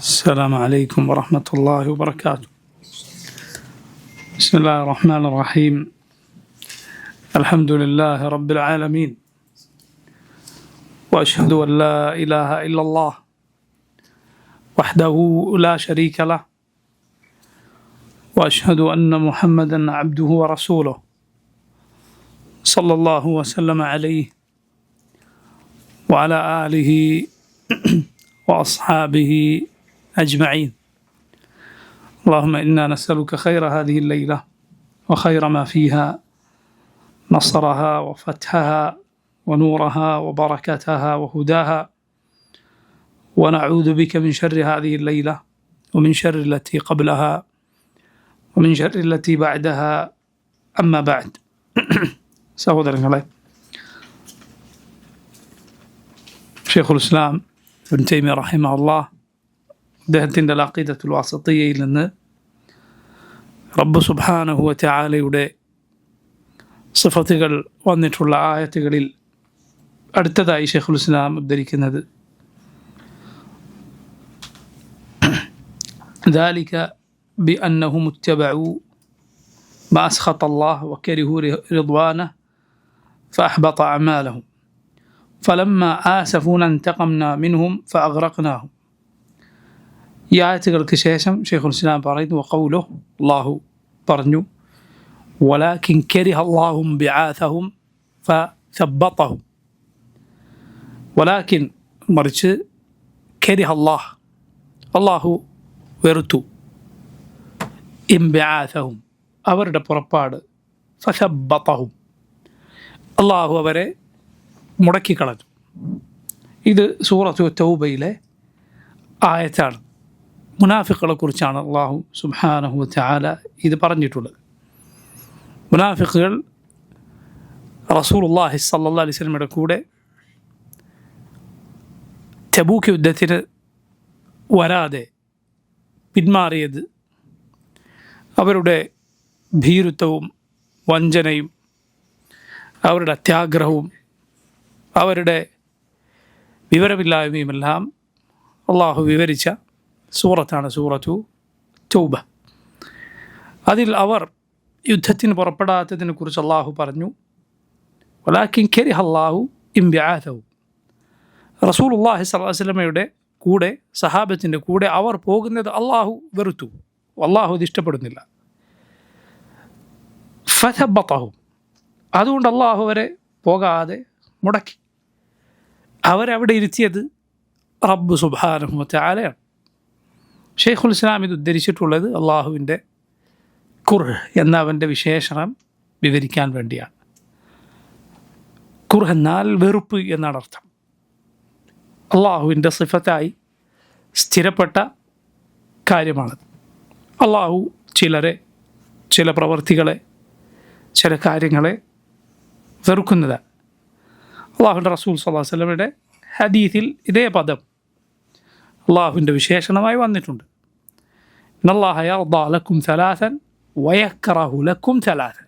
السلام عليكم ورحمة الله وبركاته. بسم الله الرحمن الرحيم. الحمد لله رب العالمين، وأشهد أن لا إله إلا الله وحده لا شريك له، وأشهد أن محمدا عبده ورسوله صلى الله وسلم عليه وعلى آله وأصحابه أجمعين. اللهم إنا نسألك خير هذه الليلة وخير ما فيها، نصرها وفتحها ونورها وبركتها وهداها، ونعوذ بك من شر هذه الليلة ومن شر التي قبلها ومن شر التي بعدها. أما بعد. സഹോദരങ്ങളെ, ഷെയ്ഖുൽ ഇസ്ലാം ഇബ്നു തൈമിയ്യ റഹിമഹുല്ലാഹ് അദ്ദേഹത്തിൻ്റെ അഖീദത്തുൽ വാസിത്തിയ്യയിൽ നിന്ന് റബ്ബ് സുബ്ഹാനഹു വ തആലയുടെ സിഫത്തുകൾ വന്നിട്ടുള്ള ആയത്തുകളിൽ അടുത്തതായി ഷെയ്ഖുൽ ഇസ്ലാം ഉദ്ധരിക്കുന്നത് ذلك بأنهم اتبعوا ما أسخط الله وكرهوا رضوانه فأحبط أعمالهم فلما آسفونا انتقمنا منهم فأغرقناهم. ഈ ആയത്തുകൾക്ക് ശേഷം ഷെയ്ഖുൽ ഇസ്ലാം പറയുന്നു, വഖൗലുഹു, അല്ലാഹു പറഞ്ഞു, വലാകിൻ കരിഹ അല്ലാഹു ബിആസഹും ഫസബ്ബതഹും. വലാകിൻ മറിച്ച്, കരിഹ അല്ലാഹു വെറുത്തു, ഇംബിആസഹും അവരുടെ പുറപ്പാട്, ഫസബ്ബതഹും അല്ലാഹു അവരെ മുടക്കിക്കളഞ്ഞു. ഇത് സൂറത്തു തൗബയിലെ ആയത്താണ്. മുനാഫിക്കുകളെ കുറിച്ചാണ് അല്ലാഹു സുബ്ഹാനഹു വ തആല ഇത് പറഞ്ഞിട്ടുള്ളത്. മുനാഫിക്കുകൾ റസൂലുള്ളാഹി സ്വല്ലല്ലാഹു അലൈഹി വസല്ലമയുടെ കൂടെ തബൂക്ക് യുദ്ധത്തിന് വരാതെ പിന്മാറിയത് അവരുടെ ഭീരുത്വവും വഞ്ചനയും അവരുടെ അത്യാഗ്രഹവും അവരുടെ വിവരമില്ലായ്മയുമെല്ലാം അള്ളാഹു വിവരിച്ച സൂറത്താണ് സൂറത്തു തൗബ. അതിൽ അവർ യുദ്ധത്തിന് പുറപ്പെടാത്തതിനെ കുറിച്ച് അള്ളാഹു പറഞ്ഞു, വലാകിൻ കരിഹ അല്ലാഹു ഇംബിആസഹും. റസൂലുള്ളാഹി സ്വല്ലല്ലാഹു അലൈഹി വസല്ലമയുടെ കൂടെ, സഹാബത്തിൻ്റെ കൂടെ അവർ പോകുന്നത് അള്ളാഹു വെറുത്തു, അള്ളാഹു ഇത് ഇഷ്ടപ്പെടുന്നില്ല. ഫസബ്ബതഹും, അതുകൊണ്ട് അള്ളാഹു അവരെ പോകാതെ മുടക്കി. അവരവിടെ ഇരുത്തിയത് റബ്ബ് സുബ്ഹാനഹു വ തആലയാണ്. ഷെയ്ഖുൽ ഇസ്ലാം ഇത് ഉദ്ധരിച്ചിട്ടുള്ളത് അള്ളാഹുവിൻ്റെ കുർഹ് എന്ന അവൻ്റെ വിശേഷണം വിവരിക്കാൻ വേണ്ടിയാണ്. കുർഹ് എന്നാൽ വെറുപ്പ് എന്നാണ് അർത്ഥം. അള്ളാഹുവിൻ്റെ സിഫത്തായി സ്ഥിരപ്പെട്ട കാര്യമാണത്. അള്ളാഹു ചിലരെ, ചില പ്രവർത്തികളെ, ചില കാര്യങ്ങളെ വെറുക്കുന്നതാണ്. അള്ളാഹുവിൻ്റെ റസൂൽ സ്വല്ലല്ലാഹു അലൈഹി വസല്ലമയുടെ ഹദീസിൽ ഇതേ പദം അള്ളാഹുവിൻ്റെ വിശേഷണമായി വന്നിട്ടുണ്ട്. ഇന്നല്ലാഹ യർദാ ലക്കും സലാസൻ വയക്റഹു ലക്കും സലാസൻ.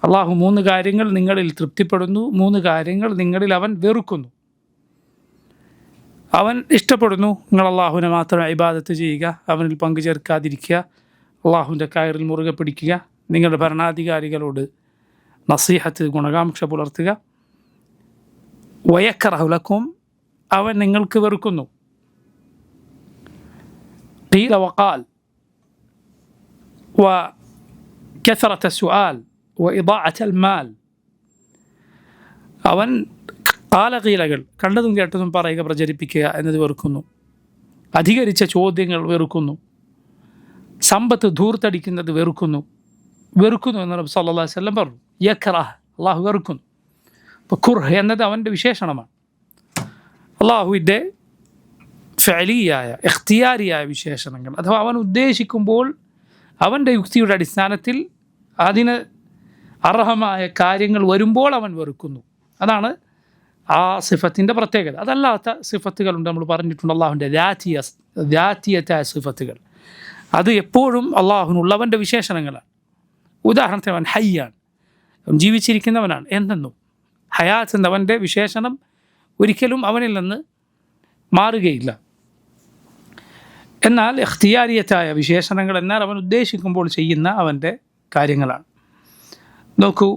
അള്ളാഹു 3 കാര്യങ്ങൾ നിങ്ങളിൽ തൃപ്തിപ്പെടുന്നു, 3 കാര്യങ്ങൾ നിങ്ങളിൽ അവൻ വെറുക്കുന്നു. അവൻ ഇഷ്ടപ്പെടുന്നു നിങ്ങൾ അള്ളാഹുവിനെ മാത്രം ഇബാദത്ത് ചെയ്യുക, അവനിൽ പങ്കു ചേർക്കാതിരിക്കുക, അള്ളാഹുവിൻ്റെ കയറിൽ മുറുകെ പിടിക്കുക, നിങ്ങളുടെ ഭരണാധികാരികളോട് നസീഹത്ത്, ഗുണകാംക്ഷ പുലർത്തുക. വയക്റഹു ലക്കും, അവൻ നിങ്ങൾക്ക് വെറുക്കുന്നു. ഖീല വഖാൽ വകസറത സുആൽ വഇദാഅത്തൽ മാൽ. അവൻ കാലകീലകൾ, കണ്ടതും കേട്ടതും പറയുക, പ്രചരിപ്പിക്കുക എന്നത് വെറുക്കുന്നു. അധികരിച്ച ചോദ്യങ്ങൾ വെറുക്കുന്നു. സമ്പത്ത് ധൂർത്തടിക്കുന്നത് വെറുക്കുന്നു എന്ന് നബി സല്ലല്ലാഹു അലൈഹി വസല്ലം പറഞ്ഞു. യക്റഹ്, അള്ളാഹു വെറുക്കുന്നു. അപ്പോൾ കുർഹ് എന്നത് അവൻ്റെ വിശേഷണമാണ്. അള്ളാഹുവിൻ്റെ ഫഅലിയായ, ഇഖ്തിയാരിയായ വിശേഷണങ്ങൾ, അഥവാ അവൻ ഉദ്ദേശിക്കുമ്പോൾ അവൻ്റെ യുക്തിയുടെ അടിസ്ഥാനത്തിൽ അതിന് അർഹമായ കാര്യങ്ങൾ വരുമ്പോൾ അവൻ വെറുക്കുന്നു. അതാണ് ആ സിഫത്തിൻ്റെ പ്രത്യേകത. അതല്ലാത്ത സിഫത്തുകളുണ്ട്, നമ്മൾ പറഞ്ഞിട്ടുണ്ട്. അള്ളാഹുവിൻ്റെ ദാത്തിയത്തായ സിഫത്തുകൾ, അത് എപ്പോഴും അള്ളാഹുവിനുള്ളവൻ്റെ വിശേഷണങ്ങളാണ്. ഉദാഹരണത്തിന് അവൻ ഹയ്യാണ്, അവൻ ജീവിച്ചിരിക്കുന്നവനാണ് എന്നെന്നും. ഹയാത്ത് എന്നവൻ്റെ വിശേഷണം ഒരിക്കലും അവനിൽ നിന്ന് മാറുകയില്ല. എന്നാൽ ഇഖ്തിയാരിയത്തായ വിശേഷണങ്ങൾ എന്നാൽ അവൻ ഉദ്ദേശിക്കുമ്പോൾ ചെയ്യുന്ന അവൻ്റെ കാര്യങ്ങളാണ്. നോക്കൂ,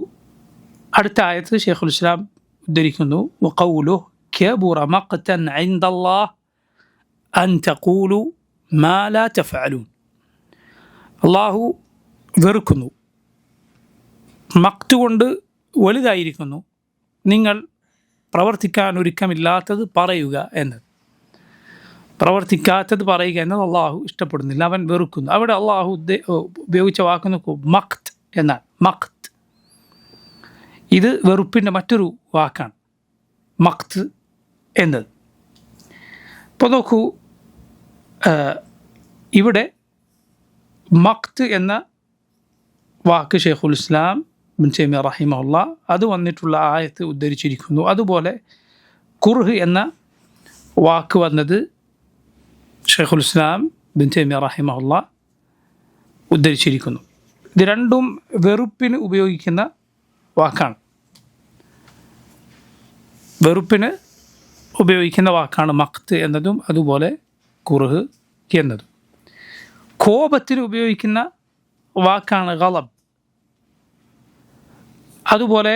അടുത്ത ആയത്ത് ശൈഖുൽ ഇസ്ലാം ഉദ്ധരിക്കുന്നു, വഖൗലുഹു കബുറ മഖ്തൻ ഇൻദല്ലാഹ് അൻ തഖൂലു മാ ലാ തഫഅലൂൻ. അള്ളാഹു വെറുക്കുന്നു, മഖ്ത് കൊണ്ട് വലുതായിരിക്കുന്നു, നിങ്ങൾ പ്രവർത്തിക്കാൻ ഒരുക്കമില്ലാത്തത് പറയുക എന്നത്. പ്രവർത്തിക്കാത്തത് പറയുക എന്നത് അള്ളാഹു ഇഷ്ടപ്പെടുന്നില്ല, അവൻ വെറുക്കുന്നു. അവിടെ അള്ളാഹു ഉപയോഗിച്ച വാക്ക് നോക്കൂ, മഖ്ത് എന്നാണ്. മഖ്ത് ഇത് വെറുപ്പിൻ്റെ മറ്റൊരു വാക്കാണ്, മഖ്ത് എന്നത്. ഇപ്പോൾ നോക്കൂ, ഇവിടെ മഖ്ത് എന്ന വാക്ക് ശൈഖുൽ ഇസ്ലാം ഇബ്നു തൈമിയ്യ റഹിമഹുല്ലാഹ് അത് വന്നിട്ടുള്ള ആയത്ത് ഉദ്ധരിച്ചിരിക്കുന്നു. അതുപോലെ കുർഹ് എന്ന വാക്ക് വന്നത് ശൈഖുൽ ഇസ്ലാം ഇബ്നു തൈമിയ്യ റഹിമഹുല്ലാഹ് ഉദ്ധരിച്ചിരിക്കുന്നു. ഇത് രണ്ടും വെറുപ്പിന് ഉപയോഗിക്കുന്ന വാക്കാണ്, വെറുപ്പിന് ഉപയോഗിക്കുന്ന വാക്കാണ് മഖ്ത് എന്നതും അതുപോലെ കുർഹ് എന്നതും. കോപത്തിന് ഉപയോഗിക്കുന്ന വാക്കാണ് ഗളബ്. അതുപോലെ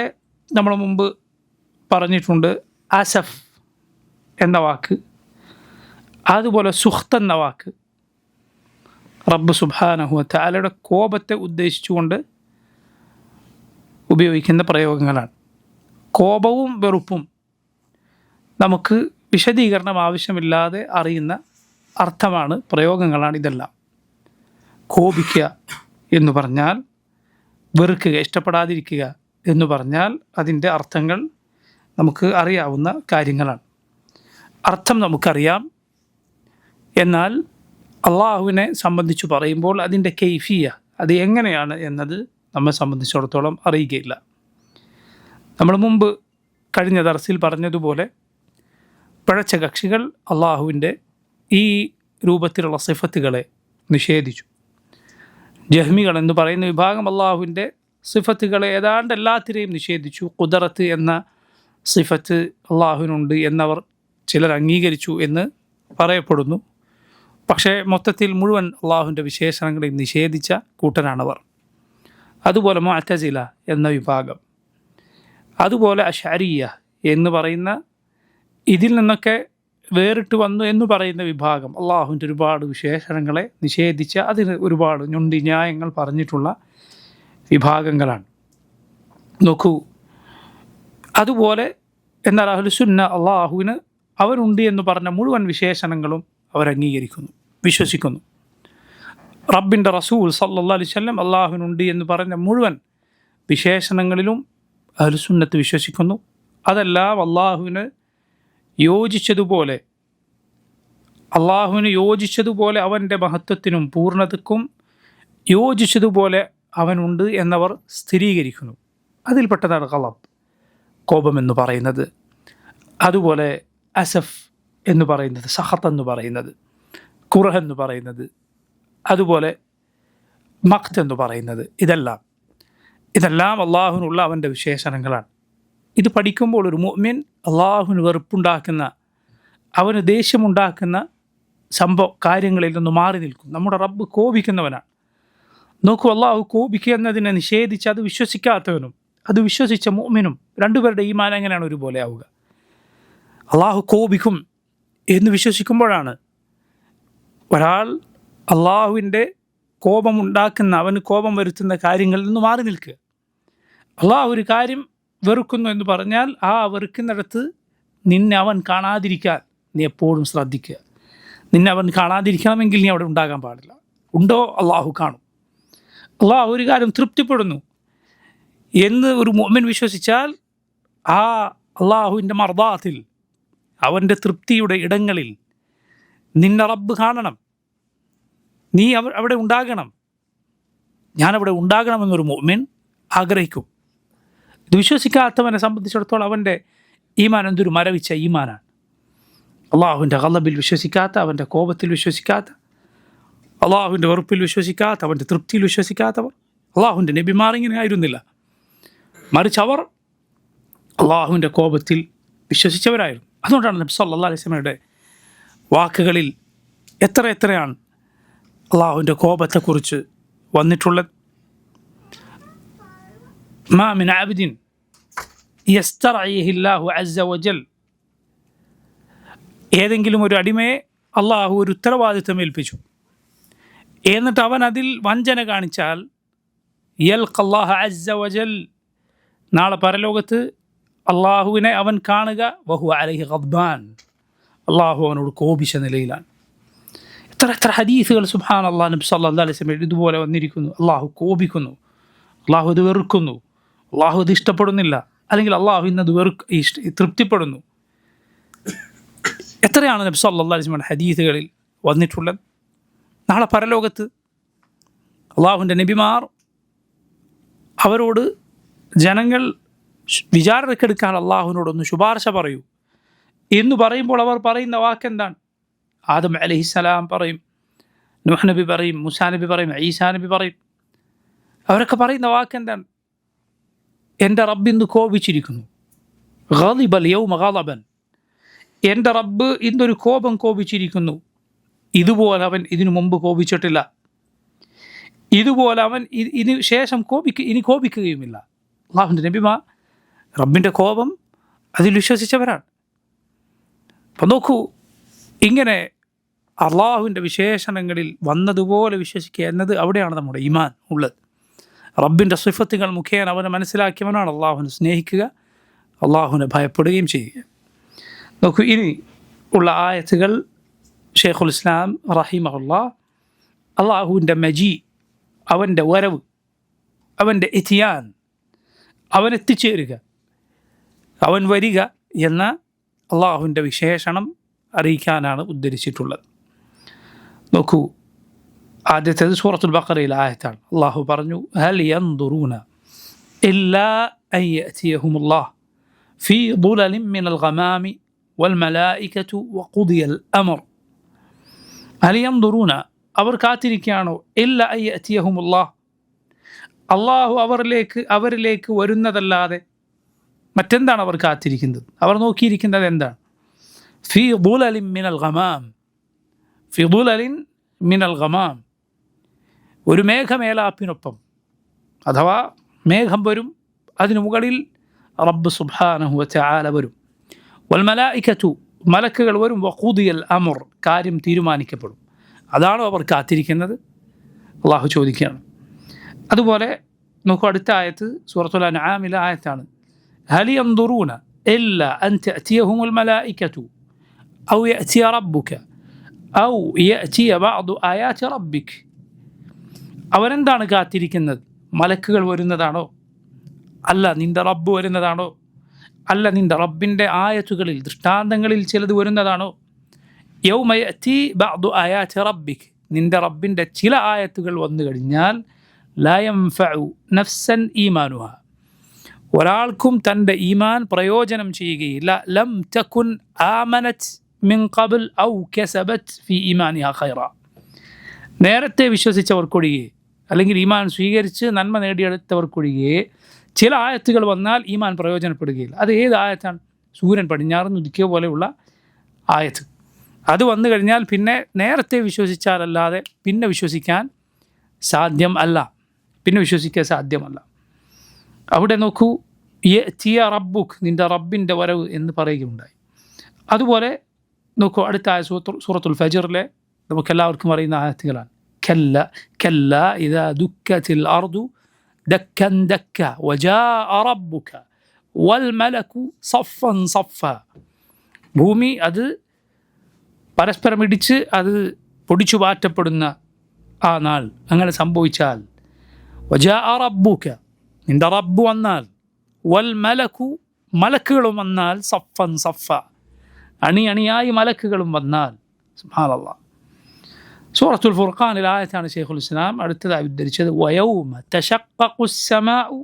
നമ്മൾ മുമ്പ് പറഞ്ഞിട്ടുണ്ട് അസഫ് എന്ന വാക്ക്, അതുപോലെ സുഖ്ത് എന്ന വാക്ക് റബ്ബ് സുബ്ഹാനഹു വ തആലയുടെ കോപത്തെ ഉദ്ദേശിച്ചുകൊണ്ട് ഉപയോഗിക്കുന്ന പ്രയോഗങ്ങളാണ്. കോപവും വെറുപ്പും നമുക്ക് വിശദീകരണം ആവശ്യമില്ലാതെ അറിയുന്ന അർത്ഥമാണ്, പ്രയോഗങ്ങളാണ് ഇതെല്ലാം. കോപിക്കുക എന്ന് പറഞ്ഞാൽ വെറുക്കുക, ഇഷ്ടപ്പെടാതിരിക്കുക എന്ന് പറഞ്ഞാൽ അതിൻ്റെ അർത്ഥങ്ങൾ നമുക്ക് അറിയാവുന്ന കാര്യങ്ങളാണ്. അർത്ഥം നമുക്കറിയാം, എന്നാൽ അള്ളാഹുവിനെ സംബന്ധിച്ച് പറയുമ്പോൾ അതിൻ്റെ കൈഫിയ, അത് എങ്ങനെയാണ് എന്നത് നമ്മെ സംബന്ധിച്ചിടത്തോളം അറിയുകയില്ല. നമ്മൾ മുമ്പ് കഴിഞ്ഞ ദർസിൽ പറഞ്ഞതുപോലെ പിഴച്ച കക്ഷികൾ അള്ളാഹുവിൻ്റെ ഈ രൂപത്തിലുള്ള സിഫത്തുകളെ നിഷേധിച്ചു. ജഹ്മികൾ എന്ന് പറയുന്ന വിഭാഗം അള്ളാഹുവിൻ്റെ സിഫത്തുകളെ ഏതാണ്ട് എല്ലാത്തിനെയും നിഷേധിച്ചു. ഖുദറത്ത് എന്ന സിഫത്ത് അള്ളാഹുവിനുണ്ട് എന്നവർ ചിലർ അംഗീകരിച്ചു എന്ന് പറയപ്പെടുന്നു. പക്ഷേ മൊത്തത്തിൽ മുഴുവൻ അള്ളാഹുവിൻ്റെ വിശേഷണങ്ങളെ നിഷേധിച്ച കൂട്ടരാണവർ. അതുപോലെ മുഅ്തസില എന്ന വിഭാഗം, അതുപോലെ അശ്അരിയ്യ എന്ന് പറയുന്ന ഇതിൽ നിന്നൊക്കെ വേറിട്ട് വന്നു എന്ന് പറയുന്ന വിഭാഗം അള്ളാഹുവിൻ്റെ ഒരുപാട് വിശേഷണങ്ങളെ നിഷേധിച്ച, അതിന് ഒരുപാട് ഞൊണ്ടി ന്യായങ്ങൾ പറഞ്ഞിട്ടുള്ള വിഭാഗങ്ങളാണ്. നോക്കൂ, അതുപോലെ എന്നാൽ അഹ്ലുസുന്ന അള്ളാഹുവിന് അവനുണ്ട് എന്ന് പറഞ്ഞ മുഴുവൻ വിശേഷണങ്ങളും അവരംഗീകരിക്കുന്നു, വിശ്വസിക്കുന്നു. റബ്ബിൻ്റെ റസൂൽ സല്ലല്ലാഹു അലൈഹി വസല്ലം അള്ളാഹുവിനുണ്ട് എന്ന് പറഞ്ഞ മുഴുവൻ വിശേഷണങ്ങളിലും അഹ്ലുസുന്നത്ത് വിശ്വസിക്കുന്നു. അതെല്ലാം അള്ളാഹുവിന് യോജിച്ചതുപോലെ, അള്ളാഹുവിന് യോജിച്ചതുപോലെ അവൻ്റെ മഹത്വത്തിനും പൂർണ്ണതയ്ക്കും യോജിച്ചതുപോലെ അവനുണ്ട് എന്നവർ സ്ഥിരീകരിക്കുന്നു. അതിൽപ്പെട്ടതാണ് ഖളബ്, കോപമെന്ന് പറയുന്നത്. അതുപോലെ അസഫ് എന്ന് പറയുന്നത്, സഖത്ത് എന്ന് പറയുന്നത്, കുർഹ് എന്ന് പറയുന്നത്, അതുപോലെ മഖ്ത് എന്ന് പറയുന്നത്, ഇതെല്ലാം അള്ളാഹുവിനുള്ള അവൻ്റെ വിശേഷണങ്ങളാണ്. ഇത് പഠിക്കുമ്പോൾ ഒരു മുഅ്മിൻ അള്ളാഹുവിന് വെറുപ്പുണ്ടാക്കുന്ന, അവന് ദേഷ്യമുണ്ടാക്കുന്ന കാര്യങ്ങളിൽ നിന്ന് മാറി നിൽക്കും. നമ്മുടെ റബ്ബ് കോപിക്കുന്നവനാണ്. നോക്കൂ, അള്ളാഹു കോപിക്കുക എന്നതിനെ നിഷേധിച്ച് അത് വിശ്വസിക്കാത്തവനും അത് വിശ്വസിച്ച മുഅ്മിനും രണ്ടുപേരുടെ ഈമാൻ എങ്ങനെയാണ് ഒരുപോലെ ആവുക? അള്ളാഹു കോപിക്കും എന്ന് വിശ്വസിക്കുമ്പോഴാണ് ഒരാൾ അള്ളാഹുവിൻ്റെ കോപമുണ്ടാക്കുന്ന, അവന് കോപം വരുത്തുന്ന കാര്യങ്ങളിൽ നിന്ന് മാറി നിൽക്കുക. അള്ളാഹു ഒരു കാര്യം വെറുക്കുന്നു എന്ന് പറഞ്ഞാൽ ആ വെറുക്കുന്നിടത്ത് നിന്നെ അവൻ കാണാതിരിക്കാൻ നീ എപ്പോഴും ശ്രദ്ധിക്കുക. നിന്നെ അവൻ കാണാതിരിക്കണമെങ്കിൽ നീ അവിടെ ഉണ്ടാകാൻ പാടില്ല. ഉണ്ടോ? അള്ളാഹു കാണും. അള്ളാഹു ഒരു കാര്യം തൃപ്തിപ്പെടുന്നു എന്ന് ഒരു മുഅ്മിൻ വിശ്വസിച്ചാൽ ആ അള്ളാഹുവിൻ്റെ മർദാത്തിൽ, അവൻ്റെ തൃപ്തിയുടെ ഇടങ്ങളിൽ നിന്നെ റബ്ബ് കാണണം, നീ അവിടെ ഉണ്ടാകണം, ഞാനവിടെ ഉണ്ടാകണമെന്നൊരു മുഅ്മിൻ ആഗ്രഹിക്കും. ഇത് വിശ്വസിക്കാത്തവനെ സംബന്ധിച്ചിടത്തോളം അവൻ്റെ ഈമാൻ എന്തൊരു മരവിച്ച ഈമാനാണ്. അള്ളാഹുവിൻ്റെ ഖളബിൽ വിശ്വസിക്കാത്ത, അവൻ്റെ കോപത്തിൽ വിശ്വസിക്കാത്ത, അള്ളാഹുവിൻ്റെ വെറുപ്പിൽ വിശ്വസിക്കാത്ത, അവൻ്റെ തൃപ്തിയിൽ വിശ്വസിക്കാത്തവർ അള്ളാഹുവിൻ്റെ നബിമാർ ഇങ്ങനെ ആയിരുന്നില്ല. മറിച്ച് അവർ അള്ളാഹുവിൻ്റെ കോപത്തിൽ വിശ്വസിച്ചവരായിരുന്നു. അതുകൊണ്ടാണ് നബി സല്ലല്ലാഹു അലൈഹി വസല്ലമയുടെ വാക്കുകളിൽ എത്രയാണ് അള്ളാഹുവിൻ്റെ കോപത്തെക്കുറിച്ച് വന്നിട്ടുള്ളത്. മാ മിൻ അബ്ദിൻ യസ്തർഇഹില്ലാഹു അസ്സ വജൽ, ഏതെങ്കിലും ഒരു അടിമയെ അള്ളാഹു ഒരു ഉത്തരവാദിത്വം ഏൽപ്പിച്ചു, എന്നിട്ട് അവൻ അതിൽ വഞ്ചന കാണിച്ചാൽ യൽഖല്ലാഹ അസ്സ വജൽ, നാളെ പരലോകത്ത് അള്ളാഹുവിനെ അവൻ കാണുക വഹുവ അലൈഹി ഗദ്ബാൻ, അള്ളാഹു അവനോട് കോപിച്ച നിലയിലാണ്. എത്ര ഹദീസുകൾ സുബ്ഹാനല്ലാഹ് നബി സല്ലല്ലാഹു അലൈഹി വസല്ലം ഇതുപോലെ വന്നിരിക്കുന്നു. അള്ളാഹു കോപിക്കുന്നു, അള്ളാഹു ഇത് വെറുക്കുന്നു, അള്ളാഹു ഇത് ഇഷ്ടപ്പെടുന്നില്ല, അല്ലെങ്കിൽ അള്ളാഹു ഇന്നത് തൃപ്തിപ്പെടുന്നു. എത്രയാണ് നബി സല്ലല്ലാഹു അലൈഹി വസല്ലം ഹദീസുകളിൽ വന്നിട്ടുള്ളത്. നാളെ പരലോകത്ത് അള്ളാഹുവിൻ്റെ നബിമാർ അവരോട് ജനങ്ങൾ വിചാരണക്കെടുക്കാൻ അള്ളാഹുവിനോടൊന്ന് ശുപാർശ പറയൂ എന്ന് പറയുമ്പോൾ അവർ പറയുന്ന വാക്കെന്താണ്? ആദം അലൈഹിസ്സലാം പറയും, നൂഹ് നബി പറയും, മൂസാ നബി പറയും, ഈസാ നബി പറയും. അവരൊക്കെ പറയുന്ന വാക്കെന്താണ്? എൻ്റെ റബ്ബ് ഇന്ന് കോപിച്ചിരിക്കുന്നു. ഗളിബൽ യൗമ ഗളബൻ, എൻ്റെ റബ്ബ് ഇന്നൊരു കോപം കോപിച്ചിരിക്കുന്നു. ഇതുപോലെ അവൻ ഇതിനു മുമ്പ് കോപിച്ചിട്ടില്ല, ഇതുപോലെ അവൻ ഇതിന് ശേഷം ഇനി കോപിക്കുകയുമില്ല. അള്ളാഹുവിൻ്റെ നബിമാർ റബ്ബിൻ്റെ കോപം അതിൽ വിശ്വസിച്ചവരാണ്. അപ്പം നോക്കൂ, ഇങ്ങനെ അള്ളാഹുവിൻ്റെ വിശേഷണങ്ങളിൽ വന്നതുപോലെ വിശ്വസിക്കുക എന്നത് അവിടെയാണ് നമ്മുടെ ഈമാൻ ഉള്ളത്. റബ്ബിൻ്റെ സിഫത്തുകൾ മുഖേന അവനെ മനസ്സിലാക്കിയവനാണ് അള്ളാഹുവിനെ സ്നേഹിക്കുക, അള്ളാഹുവിനെ ഭയപ്പെടുകയും ചെയ്യുക. നോക്കൂ, ഇനി ഉള്ള ആയത്തുകൾ ഷെയ്ഖുൽ ഇസ്ലാം റഹിമഹുല്ലാഹ് അള്ളാഹുവിൻ്റെ മജീ, അവൻ്റെ വരവ്, അവൻ്റെ ഇതിയാൻ, അവൻ എത്തിച്ചേരുക, അവൻ വരിക എന്ന അള്ളാഹുവിൻ്റെ വിശേഷണം അറിയിക്കാനാണ് ഉദ്ധരിച്ചിട്ടുള്ളത്. നോക്കൂ, ആദ്യത്തേത് സൂറത്തുൽ ബഖറയിലെ ആയത്താണ്. അള്ളാഹു പറഞ്ഞു, ഹൽ യൻദുറൂന ഇല്ലാ അൻ യഅതിയഹുമുല്ലാഹ് ഫീ ദുലലിൻ മിനൽ ഗമാമി വൽ മലായികതു വഖുദിയൽ അംർ. ഹൽ യൻദുറൂന, അവർ കാത്തിരിക്കുകയാണോ? ഇല്ലാ അൻ യഅതിയഹുമുല്ലാഹ്, അള്ളാഹു അവരിലേക്ക് വരുന്നതല്ലാതെ മറ്റെന്താണ് അവർ കാത്തിരിക്കുന്നത്? അവർ നോക്കിയിരിക്കുന്നത് എന്താണ്? ഫീ ദുലലിൻ മിനൽ ഗമാം, ഫീ ദുലലിൻ മിനൽ ഗമാം, ഒരു മേഘമേലാപ്പിനൊപ്പം, അഥവാ മേഘം വരും, അതിനു മുകളിൽ റബ്ബ് സുബ്ഹാനഹു വതആല വരും. വൽ മലായികതു, മലക്കുകൾ വരും. വഖുദിയൽ അംർ, കാര്യം തീരുമാനിക്കപ്പെടും. അതാണോ അവർ കാത്തിരിക്കുന്നത്? അള്ളാഹു ചോദിക്കുകയാണ്. അതുപോലെ നോക്കൂ, അടുത്ത ആയത്ത് സൂറത്തുൽ അൻആമിലെ ആയത്താണ്. ഹൽ യൻദുറൂന ഇല്ലാ അൻ തഅതിയഹുമുൽ മലായികതു ഔ യഅതിയ റബ്ബുക ഔ യഅതിയ ബഅദു ആയാതി റബ്ബിക. അവരെന്താണ് കാത്തിരിക്കുന്നത്? മലക്കുകൾ വരുന്നതാണോ? അല്ല നിൻ്റെ റബ്ബ് വരുന്നതാണോ? അല്ല നിൻ്റെ റബ്ബിൻ്റെ ആയത്തുകളിൽ, ദൃഷ്ടാന്തങ്ങളിൽ ചിലത് വരുന്നതാണോ? യൗമ യഅതി ബഅദു ആയാതി റബ്ബിക, നിൻ്റെ റബ്ബിൻ്റെ ചില ആയത്തുകൾ വന്നു കഴിഞ്ഞാൽ ലാ യൻഫഉ നഫ്സൻ ഈമാനുഹ, ഒരാൾക്കും തൻ്റെ ഈമാൻ പ്രയോജനം ചെയ്യുകയില്ല. ലം തകുൻ ആമനത് മിൻ ഖബൽ ഔ കസബത് ഫീ ഈമാനിഹ ഖൈറ, നേരത്തെ വിശ്വസിച്ചവർക്കൊഴികെ അല്ലെങ്കിൽ ഈമാൻ സ്വീകരിച്ച് നന്മ നേടിയെടുത്തവർക്കൊഴികെ ചില ആയത്തുകൾ വന്നാൽ ഈമാൻ പ്രയോജനപ്പെടുകയില്ല. അത് ഏത് ആയത്താണ്? സൂര്യൻ പടിഞ്ഞാറ് ഉദിക്കുക പോലെയുള്ള ആയത്ത്. അത് വന്നു കഴിഞ്ഞാൽ പിന്നെ നേരത്തെ വിശ്വസിച്ചാലല്ലാതെ പിന്നെ വിശ്വസിക്കാൻ സാധ്യമല്ല. അവിടെ നോക്കൂ, യഅതിയ റബ്ബുക്, നിൻ്റെ റബ്ബിൻ്റെ വരവ് എന്ന് പറയുകയുണ്ടായി. അതുപോലെ നോക്കൂ, അടുത്ത ആയ സൂറത്തുൽ ഫജ്റിലെ നമുക്കെല്ലാവർക്കും അറിയുന്ന ആയത്തുകളാണ്. കല്ല ഇദാ ദുക്കത്തിൽ അർദു ദക്കൻ ദക്ക വജാഅ റബ്ബുക വൽ മലകു സഫൻ സഫ, ഭൂമി അത് പരസ്പരം ഇടിച്ച് അത് പൊടിച്ചു മാറ്റപ്പെടുന്ന ആ നാൾ അങ്ങനെ സംഭവിച്ചാൽ, വജാഅ റബ്ബുക, നിൻ്റെ റബ്ബ് വന്നാൽ, വൽ മലകു, മലക്കുകളും വന്നാൽ, സഫൻ സഫ, അണിയായി മലക്കുകളും വന്നാൽ. സുബ്ഹാനല്ലാഹ്. സൂറത്തുൽ ഫുർഖാനിൽ ആയത്താണ് ഷെയ്ഖുൽ ഇസ്ലാം അടുത്തതായി ഉദ്ധരിച്ചത്. വയൗമ തശഖഖുസ് സമാഉ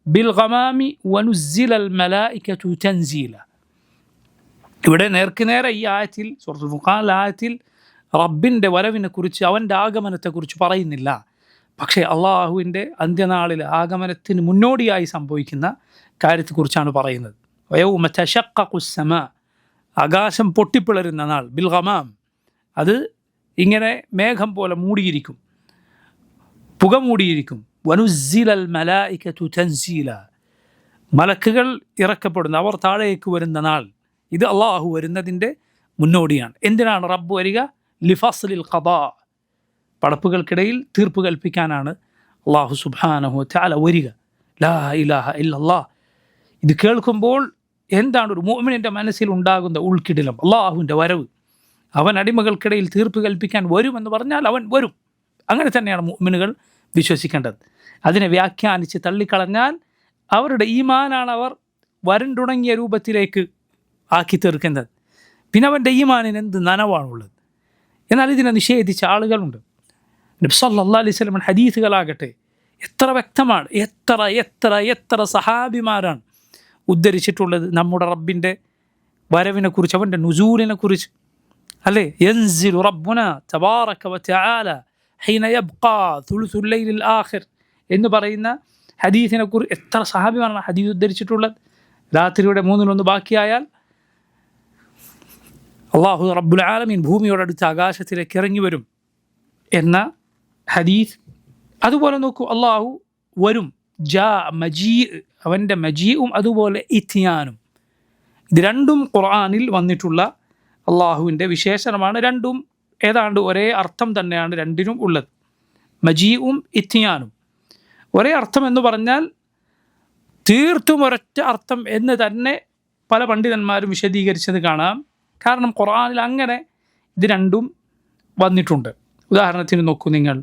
ബിൽ ഗമാമി വനുസ്സിലൽ മലായികതു തൻസീല. ഇവിടെ നേർക്കുനേരെ ഈ ആയത്തിൽ, സൂറത്തുൽ ഫുർഖാനിലെ ആയത്തിൽ റബ്ബിൻ്റെ വരവിനെക്കുറിച്ച്, അവൻ്റെ ആഗമനത്തെക്കുറിച്ച് പറയുന്നില്ല. പക്ഷേ അള്ളാഹുവിൻ്റെ അന്ത്യനാളിലെ ആഗമനത്തിന് മുന്നോടിയായി സംഭവിക്കുന്ന കാര്യത്തെക്കുറിച്ചാണ് പറയുന്നത്. വയൗമ തശഖഖുസ് സമാ, ആകാശം പൊട്ടിപ്പിളരുന്ന നാൾ, ബിൽ ഗമാം, അത് ഇങ്ങനെ മേഘം പോലെ മൂടിയിരിക്കും, പുക മൂടിയിരിക്കും. വനുസ്സിലൽ മലായികതു തൻസീല, മലക്കുകൾ ഇറക്കപ്പെടുന്ന, അവർ താഴേക്ക് വരുന്ന നാൾ. ഇത് അള്ളാഹു വരുന്നതിൻ്റെ മുന്നോടിയാണ്. എന്തിനാണ് റബ്ബ് വരിക? ലിഫസ്ലിൽ ഖദാ, പടപ്പുകൾക്കിടയിൽ തീർപ്പ് കൽപ്പിക്കാനാണ് അള്ളാഹു സുബ്ഹാനഹു വതആല വരിക. ലാ ഇലാഹ ഇല്ലല്ലാഹ്. ഇത് കേൾക്കുമ്പോൾ എന്താണ് ഒരു മുഅ്മിനിൻ്റെ മനസ്സിൽ ഉണ്ടാകുന്ന ഉൾക്കിടിലം? അള്ളാഹുവിൻ്റെ വരവ്. അവൻ അടിമകൾക്കിടയിൽ തീർപ്പ് കൽപ്പിക്കാൻ വരുമെന്ന് പറഞ്ഞാൽ അവൻ വരും. അങ്ങനെ തന്നെയാണ് മുഅ്മിനുകൾ വിശ്വസിക്കേണ്ടത്. അതിനെ വ്യാഖ്യാനിച്ച് തള്ളിക്കളഞ്ഞാൽ അവരുടെ ഈമാനാണ് അവർ വരണ്ടുണങ്ങിയ രൂപത്തിലേക്ക് ആക്കി തീർക്കുന്നത്. പിന്നെ അവൻ്റെ ഈമാനിന് എന്ത് നനവാണുള്ളത്. എന്നാൽ ഇതിനെ നിഷേധിച്ച ആളുകളുണ്ട്. നബി സല്ലല്ലാഹു അലൈഹി വസല്ലം ഹദീസുകളാകട്ടെ എത്ര വ്യക്തമാണ്, എത്ര എത്ര എത്ര സഹാബിമാരാണ് ഉദ്ധരിച്ചിട്ടുള്ളത് നമ്മുടെ റബ്ബിൻ്റെ വരവിനെക്കുറിച്ച്, അവൻ്റെ നുസൂലിനെ കുറിച്ച്. അല്ലേ, യൻസിലു റബ്ബുന തബാറക വതആല ഹീന യബ്ഖാ സുലുസുൽ ലൈലിൽ ആഖിർ എന്ന് പറയുന്ന ഹദീസിനെ കുറിച്ച് എത്ര സഹാബിമാരാണ് ഹദീസ് ഉദ്ധരിച്ചിട്ടുള്ളത്. രാത്രിയുടെ 1/3 ബാക്കിയായാൽ അള്ളാഹു റബ്ബുൽ ആലമീൻ ഭൂമിയോടടുത്ത് ആകാശത്തിലേക്ക് ഇറങ്ങി വരും എന്ന ഹദീസ്. അതുപോലെ നോക്കൂ, അള്ളാഹു വരും, ജാ മജീ, അവൻ്റെ മജീഉം അതുപോലെ ഇത്യാനും. ഇത് രണ്ടും ഖുർആനിൽ വന്നിട്ടുള്ള അള്ളാഹുവിൻ്റെ വിശേഷണമാണ്. രണ്ടും ഏതാണ്ട് ഒരേ അർത്ഥം തന്നെയാണ് രണ്ടിനും ഉള്ളത്. മജീഉം ഇത്യാനും ഒരേ അർത്ഥം എന്ന് പറഞ്ഞാൽ തീർത്തും ഒരൊറ്റ അർത്ഥം എന്ന് തന്നെ പല പണ്ഡിതന്മാരും വിശദീകരിച്ചത് കാണാം. കാരണം ഖുർആനിൽ അങ്ങനെ ഇത് രണ്ടും വന്നിട്ടുണ്ട്. ഉദാഹരണത്തിന് നോക്കൂ നിങ്ങൾ,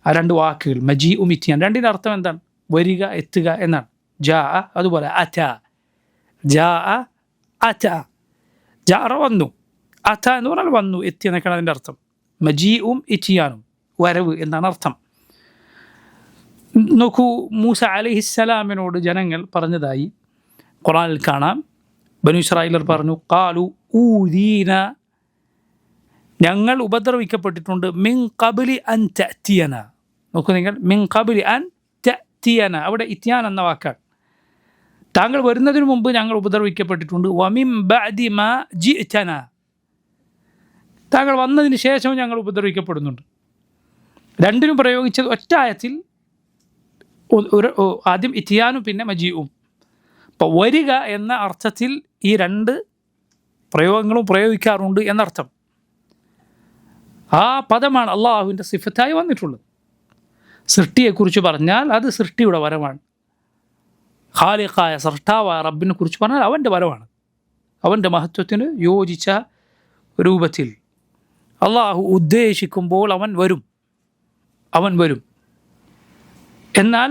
ആ രണ്ട് വാക്കുകൾ മജീഉം ഇത്യാൻ, രണ്ടിൻ്റെ അർത്ഥം എന്താണ്? വരിക, എത്തുക എന്നാണ്. ജാ അതുപോലെ അത, ജാ അത, ജാറ വന്നു, അത എന്ന് പറഞ്ഞാൽ വന്നു, എത്തി എന്നൊക്കെയാണ് അതിൻ്റെ അർത്ഥം. മജീഉം ഇത്യാനും വരവ് എന്നാണ് അർത്ഥം. നോക്കൂ, മൂസ അലൈഹിസ്സലാമിനോട് ജനങ്ങൾ പറഞ്ഞതായി ഖുർആനിൽ കാണാം. ബനു ഇസ്രായേലർ പറഞ്ഞു, ഖാലു ഊദീന, ഞങ്ങൾ ഉപദ്രവിക്കപ്പെട്ടിട്ടുണ്ട്, മിൻ ഖബ്ലി അൻ തഅതിയന. നോക്കൂ നിങ്ങൾ, മിൻ ഖബ്ലി അൻ തഅതിയന, അവിടെ ഇത്യാൻ എന്ന വാക്കാണ്. താങ്കൾ വരുന്നതിന് മുമ്പ് ഞങ്ങൾ ഉപദ്രവിക്കപ്പെട്ടിട്ടുണ്ട്. വമിൻ ബഅദി മാ ജിഅതന, താങ്കൾ വന്നതിന് ശേഷവും ഞങ്ങൾ ഉപദ്രവിക്കപ്പെടുന്നുണ്ട്. രണ്ടിനും പ്രയോഗിച്ചത് ഒറ്റ ആയത്തിൽ, ആദ്യം ഇത്യാനും പിന്നെ മജീഉം. അപ്പോൾ വരിക എന്ന അർത്ഥത്തിൽ ഈ രണ്ട് പ്രയോഗങ്ങളും പ്രയോഗിക്കാറുണ്ട് എന്നർത്ഥം. ആ പദമാണ് അള്ളാഹുവിൻ്റെ സിഫത്തായി വന്നിട്ടുള്ളത്. സൃഷ്ടിയെക്കുറിച്ച് പറഞ്ഞാൽ അത് സൃഷ്ടിയുടെ വരവാണ്. ഖാലിഖായ സൃഷ്ടാവായ റബ്ബിനെ കുറിച്ച് പറഞ്ഞാൽ അവൻ്റെ വരവാണ്. അവൻ്റെ മഹത്വത്തിന് യോജിച്ച രൂപത്തിൽ അള്ളാഹു ഉദ്ദേശിക്കുമ്പോൾ അവൻ വരും, അവൻ വരും. എന്നാൽ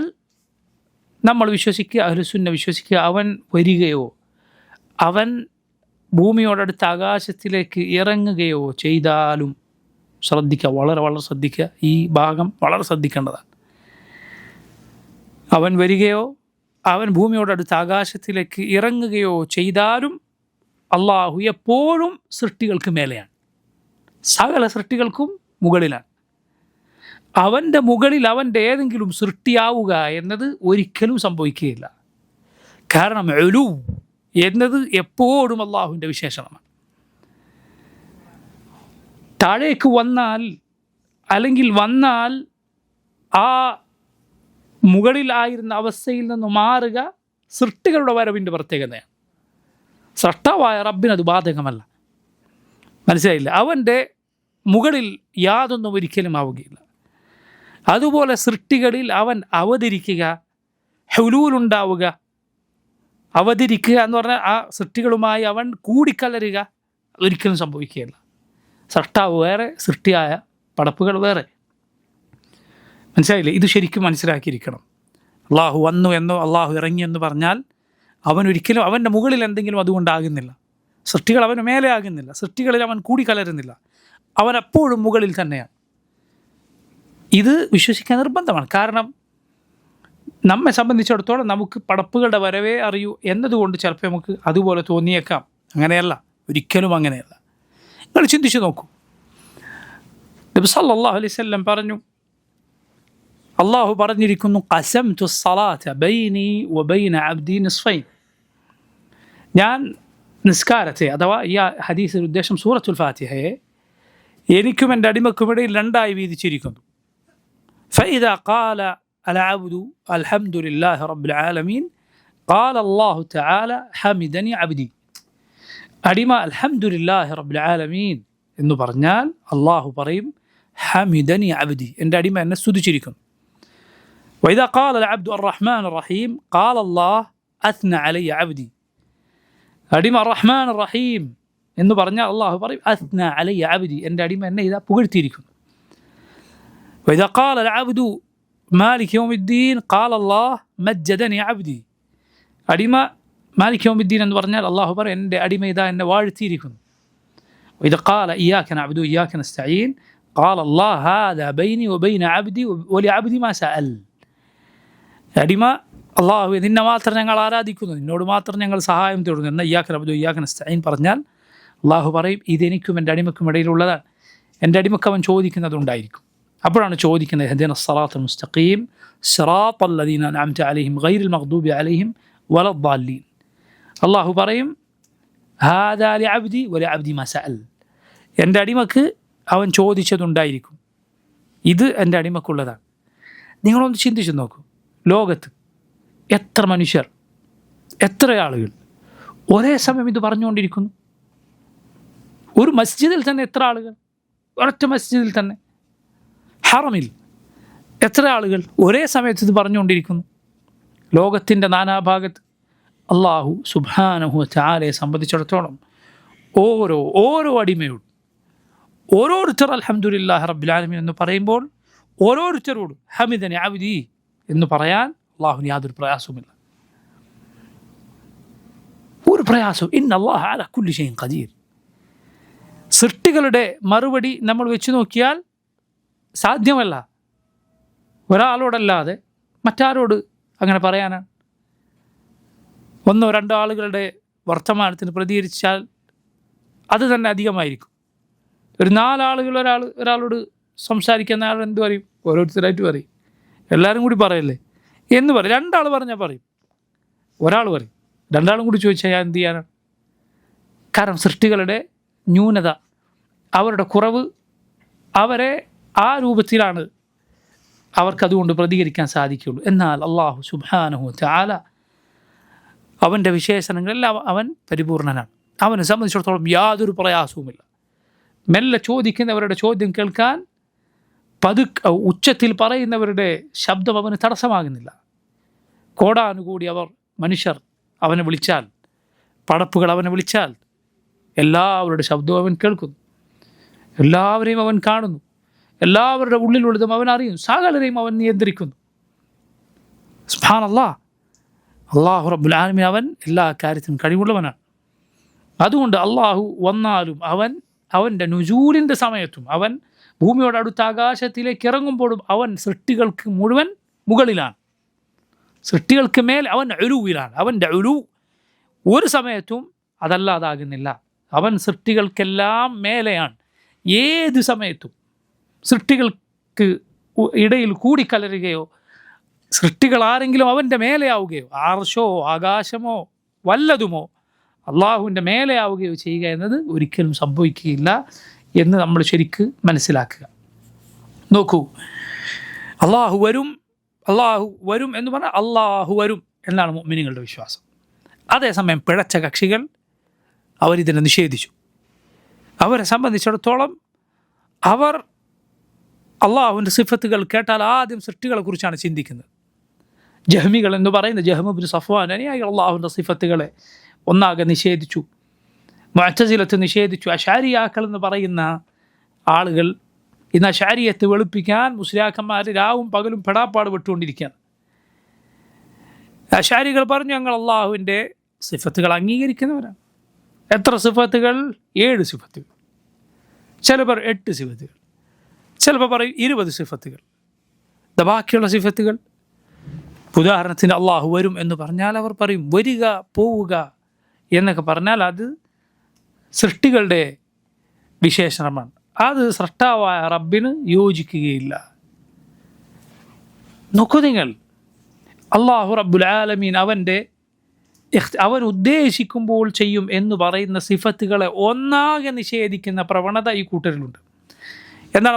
നമ്മൾ വിശ്വസിക്കുക, അഹ്ലുസുന്ന വിശ്വസിക്കുക, അവൻ വരികയോ അവൻ ഭൂമിയോടടുത്ത് ആകാശത്തിലേക്ക് ഇറങ്ങുകയോ ചെയ്താലും, ശ്രദ്ധിക്കുക, വളരെ വളരെ ശ്രദ്ധിക്കുക, ഈ ഭാഗം വളരെ ശ്രദ്ധിക്കേണ്ടതാണ്. അവൻ വരികയോ അവൻ ഭൂമിയോടടുത്ത് ആകാശത്തിലേക്ക് ഇറങ്ങുകയോ ചെയ്താലും അള്ളാഹു എപ്പോഴും സൃഷ്ടികൾക്ക് മേലെയാണ്, സകല സൃഷ്ടികൾക്കും മുകളിലാണ്. അവൻ്റെ മുകളിൽ അവൻ്റെ ഏതെങ്കിലും സൃഷ്ടിയാവുക എന്നത് ഒരിക്കലും സംഭവിക്കുകയില്ല. കാരണം ഉലൂ എന്നത് എപ്പോഴും അള്ളാഹുവിൻ്റെ വിശേഷണമാണ്. താഴേക്ക് വന്നാൽ അല്ലെങ്കിൽ വന്നാൽ ആ മുകളിലായിരുന്ന അവസ്ഥയിൽ നിന്ന് മാറുക സൃഷ്ടികളുടെ വരവിൻ്റെ പ്രത്യേകതയാണ്. സൃഷ്ടാവായ റബ്ബിനത് ബാധകമല്ല. മനസ്സിലായില്ല? അവൻ്റെ മുകളിൽ യാതൊന്നും ഒരിക്കലും ആവുകയില്ല. അതുപോലെ സൃഷ്ടികളിൽ അവൻ അവതരിക്കുക, ഹുലൂലുണ്ടാവുക, അവതരിക്കുക എന്ന് പറഞ്ഞാൽ ആ സൃഷ്ടികളുമായി അവൻ കൂടിക്കലരുക, ഒരിക്കലും സംഭവിക്കുകയില്ല. സൃഷ്ടാവ് വേറെ, സൃഷ്ടിയായ പടപ്പുകൾ വേറെ. മനസ്സിലായില്ലേ? ഇത് ശരിക്കും മനസ്സിലാക്കിയിരിക്കണം. അള്ളാഹു വന്നു എന്നോ അള്ളാഹു ഇറങ്ങിയെന്ന് പറഞ്ഞാൽ അവനൊരിക്കലും അവൻ്റെ മുകളിൽ എന്തെങ്കിലും അതുകൊണ്ടാകുന്നില്ല. സൃഷ്ടികൾ അവന് മേലെ ആകുന്നില്ല, സൃഷ്ടികളിൽ അവൻ കൂടിക്കലരുന്നില്ല, അവൻ എപ്പോഴും മുകളിൽ തന്നെയാണ്. ഇത് വിശ്വസിക്കാൻ നിർബന്ധമാണ്. കാരണം നമ്മെ സംബന്ധിച്ചിടത്തോളം നമുക്ക് പടപ്പുകളുടെ വരവേ അറിയൂ എന്നതുകൊണ്ട് ചിലപ്പോൾ നമുക്ക് അതുപോലെ തോന്നിയേക്കാം. അങ്ങനെയല്ല, ഒരിക്കലും അങ്ങനെയല്ല. നിങ്ങൾ ചിന്തിച്ചു നോക്കൂ. നബി സല്ലല്ലാഹു അലൈഹി വസല്ലം പറഞ്ഞു, അള്ളാഹു പറഞ്ഞിരിക്കുന്നു, ഖസംതു സ്സലാത ബൈനി വബൈന അബ്ദി നിസ്ഫൈൻ. ഞാൻ നിസ്കാരത്തെ, അഥവാ ഈ ഹദീസിൽ ഉദ്ദേശം സൂറത്തുൽ ഫാത്തിഹയെ എനിക്കും എൻ്റെ അടിമക്കുമിടയിൽ രണ്ടായി വീതിച്ചിരിക്കുന്നു. فإذا قال العبد الحمد لله رب العالمين قال الله تعالى حمدني عبدي. അടിമ അൽഹംദുലില്ലാഹി റബ്ബിൽ ആലമീൻ എന്ന് പറഞ്ഞാൽ അള്ളാഹു പറയും ഹമിദനി അബ്ദി, എൻ്റെ അടിമ എന്നെ സ്തുതിച്ചിരിക്കുന്നു. وإذا قال العبد الرحمن الرحيم قال الله أثنى علي عبدي. അടിമ റഹ്മാൻ റഹീം എന്ന് പറഞ്ഞാൽ അള്ളാഹു പറയും അസ്ന അലയ്യ അബ്ദി, എൻ്റെ അടിമ എന്നെ ഇതാ പുകഴ്ത്തിയിരിക്കുന്നു. وإذا قال العبد مالك يوم الدين قال الله مجدني عبدي. അടിമ മാലിക് യൗമിദ്ദീൻ എന്ന് പറഞ്ഞാൽ അള്ളാഹു പറയും എൻ്റെ അടിമ ഇതാ എന്നെ വാഴ്ത്തിയിരിക്കുന്നു. وإذا قال إياك نعبد وإياك نستعين قال الله هذا بيني وبين عبدي ولعبدي ما سأل. അടിമ അള്ളാഹു നിന്നെ മാത്രം ഞങ്ങൾ ആരാധിക്കുന്നു, നിന്നോട് മാത്രം ഞങ്ങൾ സഹായം തേടുന്നു എന്ന ഇയ്യാക നഅ്ബുദു വഇയ്യാക നസ്തഈൻ പറഞ്ഞാൽ അള്ളാഹു പറയും ഇതെനിക്കും എൻ്റെ അടിമക്കും ഇടയിലുള്ളതാണ്, എൻ്റെ അടിമക്ക് അവൻ ചോദിക്കുന്നതുണ്ടായിരിക്കും. അപ്പോഴാണ് ചോദിക്കുന്നത് ഇഹ്ദിന സ്സറാത്തൽ മുസ്തഖീം സിറാത്തൽ ലദീന അൻഅംത അലൈഹിം ഗൈറിൽ മഗ്ദൂബി അലൈഹിം വലദ്ദാല്ലീൻ. അള്ളാഹു പറയും ഹാദാ ലിഅബ്ദി വലിഅബ്ദി മാ സഅൽ, എൻ്റെ അടിമക്ക് അവൻ ചോദിച്ചതുണ്ടായിരിക്കും, ഇത് എൻ്റെ അടിമക്കുള്ളതാണ്. നിങ്ങളൊന്ന് ചിന്തിച്ചു നോക്കൂ, ലോകത്ത് എത്ര മനുഷ്യർ, എത്ര ആളുകൾ ഒരേ സമയം ഇത് പറഞ്ഞുകൊണ്ടിരിക്കുന്നു. ഒരു മസ്ജിദിൽ തന്നെ എത്ര ആളുകൾ, ഒരൊറ്റ മസ്ജിദിൽ തന്നെ ഹറമിൽ എത്ര ആളുകൾ ഒരേ സമയത്ത് ഇത് പറഞ്ഞുകൊണ്ടിരിക്കുന്നു. ലോകത്തിൻ്റെ നാനാഭാഗത്ത് അള്ളാഹു സുബ്ഹാനഹു വ തആലയെ സംബന്ധിച്ചിടത്തോളം ഓരോ അടിമയോടും ഓരോരുത്തർ അൽഹംദുലില്ലാഹി റബ്ബിൽ ആലമീൻ എന്ന് പറയുമ്പോൾ ഓരോരുത്തരോടും ഹമിദനി അബ്ദി എന്ന് പറയാൻ അള്ളാഹുവിന് യാതൊരു പ്രയാസവുമില്ല, ഒരു പ്രയാസവും. ഇന്നല്ലാഹ അലാ കുല്ലി ഷൈഇൻ ഖദീർ. സൃഷ്ടികളുടെ മറുപടി നമ്മൾ വെച്ച് നോക്കിയാൽ സാധ്യമല്ല. ഒരാളോടല്ലാതെ മറ്റാരോട് അങ്ങനെ പറയാനാണ്? ഒന്നോ രണ്ടോ ആളുകളുടെ വർത്തമാനത്തിന് പ്രതികരിച്ചാൽ അത് തന്നെ അധികമായിരിക്കും. ഒരു 4 ആളുകൾ ഒരാളോട് സംസാരിക്കുന്ന ആൾ എന്ത് പറയും? ഓരോരുത്തരായിട്ട് പറയും, എല്ലാവരും കൂടി പറയല്ലേ എന്ന് പറയും. 2 ആൾ പറഞ്ഞാൽ പറയും, ഒരാൾ പറയും, 2 ആളും കൂടി ചോദിച്ചാൽ ഞാൻ എന്ത് ചെയ്യാനാണ്? കാരണം സൃഷ്ടികളുടെ ന്യൂനത, അവരുടെ കുറവ്, അവരെ ആ രൂപത്തിലാണ് അവർക്കതുകൊണ്ട് പ്രതികരിക്കാൻ സാധിക്കുകയുള്ളൂ. എന്നാൽ അള്ളാഹു സുബ്ഹാനഹു വ തആല അവൻ്റെ വിശേഷണങ്ങളെല്ലാം അവൻ പരിപൂർണനാണ്. അവനെ സംബന്ധിച്ചിടത്തോളം യാതൊരു പ്രയാസവുമില്ല. മെല്ലെ ചോദിക്കുന്നവരുടെ ചോദ്യം കേൾക്കാൻ ഉച്ചത്തിൽ പറയുന്നവരുടെ ശബ്ദം അവന് തടസ്സമാകുന്നില്ല. കോടാനുകൂടി മനുഷ്യർ അവനെ വിളിച്ചാൽ, പടപ്പുകൾ അവനെ വിളിച്ചാൽ എല്ലാവരുടെ ശബ്ദവും അവൻ കേൾക്കുന്നു, എല്ലാവരെയും അവൻ കാണുന്നു, എല്ലാവരുടെ ഉള്ളിലുള്ളതും അവൻ അറിയുന്നു, സകലരെയും അവൻ നിയന്ത്രിക്കുന്നു. സുബ്ഹാനല്ലാഹ്, അള്ളാഹു റബ്ബുൽ ആലമീൻ അവൻ എല്ലാ കാര്യത്തിനും കഴിവുള്ളവനാണ്. അതുകൊണ്ട് അള്ളാഹു വന്നാലും അവൻ്റെ നുസൂലിൻ്റെ സമയത്തും അവൻ ഭൂമിയോട് അടുത്ത ആകാശത്തിലേക്ക് ഇറങ്ങുമ്പോഴും അവൻ സൃഷ്ടികൾക്ക് മുഴുവൻ മുകളിലാണ്, സൃഷ്ടികൾക്ക് മേൽ അവൻ ഉലൂവിലാണ്. അവൻ്റെ ഉലൂ ഒരു സമയത്തും അതല്ലാതാകുന്നില്ല. അവൻ സൃഷ്ടികൾക്കെല്ലാം മേലെയാണ്. ഏത് സമയത്തും സൃഷ്ടികൾക്ക് ഇടയിൽ കൂടിക്കലരുകയോ സൃഷ്ടികൾ ആരെങ്കിലും അവൻ്റെ മേലെയാവുകയോ ആർഷോ ആകാശമോ വല്ലതുമോ അള്ളാഹുവിൻ്റെ മേലെയാവുകയോ ചെയ്യുക എന്നത് ഒരിക്കലും സംഭവിക്കുകയില്ല എന്ന് നമ്മൾ ശരിക്ക് മനസ്സിലാക്കുക. നോക്കൂ, അള്ളാഹു വരും എന്ന് പറഞ്ഞാൽ അള്ളാഹു വരും എന്നാണ് മുഅ്മിനീങ്ങളുടെ വിശ്വാസം. അതേസമയം പിഴച്ച കക്ഷികൾ അവരിതിനെ നിഷേധിച്ചു. അവരെ സംബന്ധിച്ചിടത്തോളം അവർ അള്ളാഹുവിൻ്റെ സിഫത്തുകൾ കേട്ടാൽ ആദ്യം സൃഷ്ടികളെക്കുറിച്ചാണ് ചിന്തിക്കുന്നത്. ജഹ്മികൾ എന്ന് പറയുന്ന ജഹ്മ് ഇബ്നു സഫ്വാൻ അനുയായി അള്ളാഹുവിൻ്റെ സിഫത്തുകളെ ഒന്നാകെ നിഷേധിച്ചു. മുഅ്തസിലത്ത് നിഷേധിച്ചു. അശാരിയാക്കൾ എന്ന് പറയുന്ന ആളുകൾ ഇന്ന് അശാരിയത്ത് വെളുപ്പിക്കാൻ മുസ്ലിയാക്കന്മാർ രാവും പകലും പെടാപ്പാട് വിട്ടുകൊണ്ടിരിക്കുകയാണ്. അശാരികൾ പറഞ്ഞു ഞങ്ങൾ അള്ളാഹുവിൻ്റെ സിഫത്തുകൾ അംഗീകരിക്കുന്നവരാണ്. എത്ര സിഫത്തുകൾ? 7 സിഫത്തുകൾ, ചിലപ്പോൾ 8 സിഫത്തുകൾ, ചിലപ്പോൾ പറയും 20 സിഫത്തുകൾ. ബാക്കിയുള്ള സിഫത്തുകൾ, ഉദാഹരണത്തിന് അള്ളാഹു വരും എന്ന് പറഞ്ഞാൽ അവർ പറയും വരിക പോവുക എന്നൊക്കെ പറഞ്ഞാൽ അത് സൃഷ്ടികളുടെ വിശേഷണമാണ്, അത് സൃഷ്ടാവായ റബ്ബിന് യോജിക്കുകയില്ല. നോക്കൂ നിങ്ങൾ, അള്ളാഹു റബ്ബുൽ ആലമീൻ അവൻ ഉദ്ദേശിക്കുമ്പോൾ ചെയ്യും എന്ന് പറയുന്ന സിഫത്തുകളെ ഒന്നാകെ നിഷേധിക്കുന്ന പ്രവണത ഈ കൂട്ടരിലുണ്ട്. എന്നാൽ